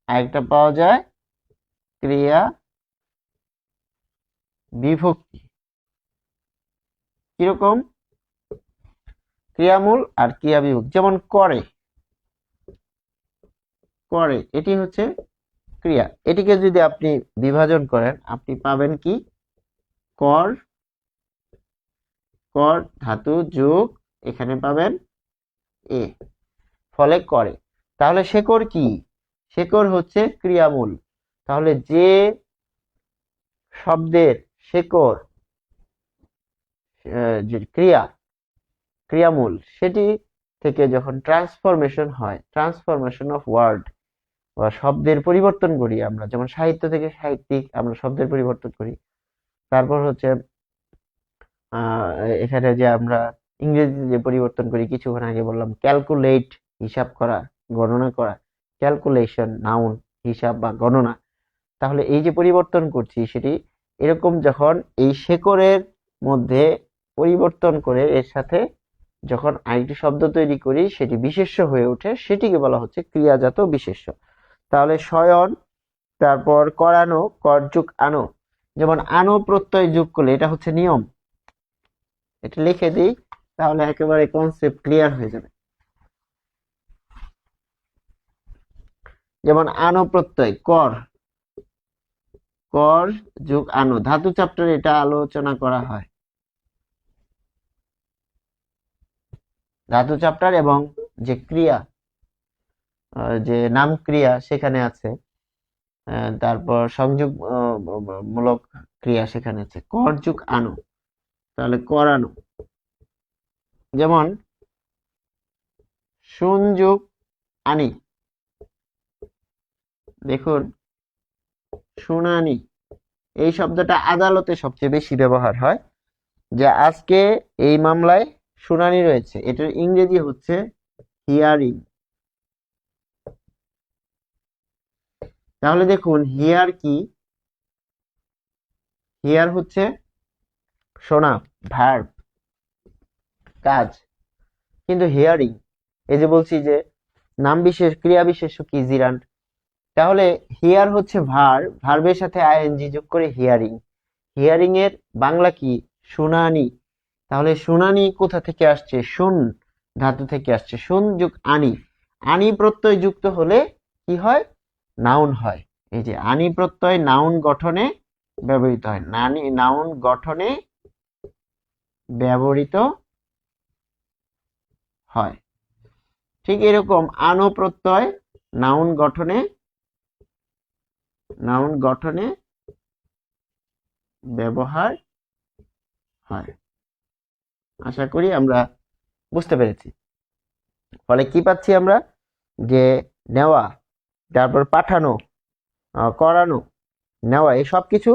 S1: আরেকটা পাওয়া যায় ক্রিয়া বিভক্তি। কিরকম? ক্রিয়ামূল আর ক্রিয়া বিভক্তি। যেমন করে, করে এটি হচ্ছে ক্রিয়া। এটিকে যদি আপনি বিভাজন করেন, আপনি পাবেন কি? কর, কর ধাতু যোগ এখানে পাবেন এ, ফলে করে। তাহলে শেকড় কি? শেকড় হচ্ছে ক্রিয়ামূল। তাহলে যে শব্দের শেকড় যে ক্রিয়া, ক্রিয়ামূল, সেটি থেকে যখন ট্রান্সফরমেশন হয়, ট্রান্সফরমেশন অফ ওয়ার্ড বা শব্দের পরিবর্তন করি আমরা, যেমন সাহিত্য থেকে সাহিত্যিক আমরা শব্দের পরিবর্তন করি। তারপর হচ্ছে এখানে যে আমরা ইংরেজিতে যে পরিবর্তন করি, কিছুক্ষণ আগে বললাম ক্যালকুলেট, হিসাব করা, গণনা করা, ক্যালকুলেশন নাউন, হিসাব বা গণনা। তাহলে এই যে পরিবর্তন করছি, সেটি এরকম যখন এই শেকড়ের মধ্যে পরিবর্তন করে এর সাথে যখন আরেকটি শব্দ তৈরি করি, সেটি বিশেষ্য হয়ে ওঠে, সেটিকে বলা হচ্ছে ক্রিয়াজাত বিশেষ্য। তাহলে শয়ন, তারপর করানো, কর যোগ আনো। যেমন আনো প্রত্যয় যোগ করলে, এটা হচ্ছে নিয়ম। এটা লিখে দিই, তাহলে একেবারে কনসেপ্ট ক্লিয়ার হয়ে যাবে। যেমন আনো প্রত্যয়, কর, কর যোগ আনো, ধাতু চ্যাপ্টারে এটা আলোচনা করা হয়। ধাতু চ্যাপ্টার এবং যে ক্রিয়া, যে নাম ক্রিয়া সেখানে আছে, তারপর সংযোগ মূলক ক্রিয়া সেখানে আছে, কর যোগ আনো, তাহলে করানো। যেমন শুন যোগ আনি, দেখুন শুনানি, এই শব্দটা আদালতে সবচেয়ে বেশি ব্যবহার হয়, যে আজকে এই মামলায় শুনানি রয়েছে, এটার ইংরেজি হচ্ছে হিয়ারিং। তাহলে দেখুন হিয়ার কি, হিয়ার হচ্ছে শোনা, ভার্ব, কাজ, কিন্তু হিয়ারিং, এই যে বলছি যে নাম বিশেষ ক্রিয়া বিশেষ্য কি জিরান্ট, তাহলে হিয়ার হচ্ছে ভার্বের সাথে আইএনজি যোগ করে হিয়ারিং। হিয়ারিং এর বাংলা কি? শুনানি। তাহলে শুনানি কোথা থেকে আসছে? শুন ধাতু থেকে আসছে, শুন যোগ আনি, আনি প্রত্যয় যুক্ত হলে কি হয়? নাউন হয়। এই যে আনি প্রত্যয় নাউন গঠনে ব্যবহৃত হয়, নাউন গঠনে ব্যবহৃত হয়। ঠিক এরকম আনো প্রত্যয় নাউন গঠনে ব্যবহার হয়। আশা করি আমরা বুঝতে পেরেছি। ফলে কি পাচ্ছি আমরা? যে নেওয়া, তারপর পাঠানো, করানো, নেওয়া, এই সব কিছু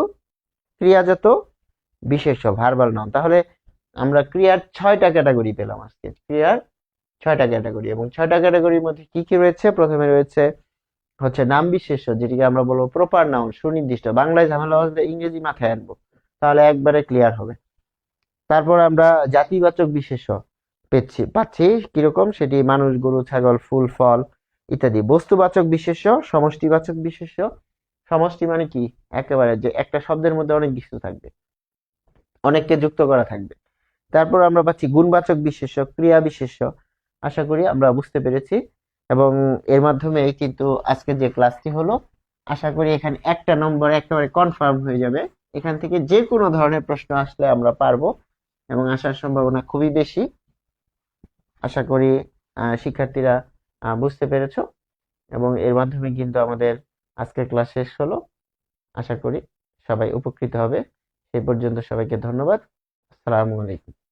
S1: ক্রিয়াজাত বিশেষ্য, ভার্বাল নাউন। তাহলে আমরা ক্রিয়ার 6টা ক্যাটাগরি পেলাম আজকে, ক্রিয়ার 6টা ক্যাটাগরি, এবং 6টা ক্যাটাগরির মধ্যে কি কি রয়েছে? প্রথমে রয়েছে হচ্ছে নাম বিশেষ্য, যেটিকে আমরা বলবো প্রপার নাউন, সুনির্দিষ্ট। বাংলায় ঝামেলা হলে ইংরেজি মাথায় আনবো, তাহলে একবারে ক্লিয়ার হবে। তারপর আমরা জাতিবাচক বিশেষ্য পাচ্ছি কিরকম? সেটি মানুষ, গরু, ছাগল, ফুল, ফল ইত্যাদি। বস্তুবাচক বিশেষ্য, সমষ্টিবাচক বিশেষ্য। সমষ্টি মানে কি? একেবারে যে একটা শব্দের মধ্যে অনেক কিছু থাকবে, অনেককে যুক্ত করা থাকবে। তারপর আমরা পাচ্ছি গুণবাচক বিশেষ্য, ক্রিয়া বিশেষ্য। আশা করি আমরা বুঝতে পেরেছি, এবং এর মাধ্যমে কিন্তু আজকে যে ক্লাসটি হলো, আশা করি এখানে একটা নম্বর একেবারে কনফার্ম হয়ে যাবে। এখান থেকে যে কোনো ধরনের প্রশ্ন আসলে আমরা পারবো, এবং আসার সম্ভাবনা খুবই বেশি। আশা করি শিক্ষার্থীরা বুঝতে পেরেছো, এবং এর মাধ্যমে কিন্তু আমাদের আজকের ক্লাস শেষ হলো। আশা করি সবাই উপকৃত হবে। সেই পর্যন্ত সবাইকে ধন্যবাদ। আসসালামু আলাইকুম।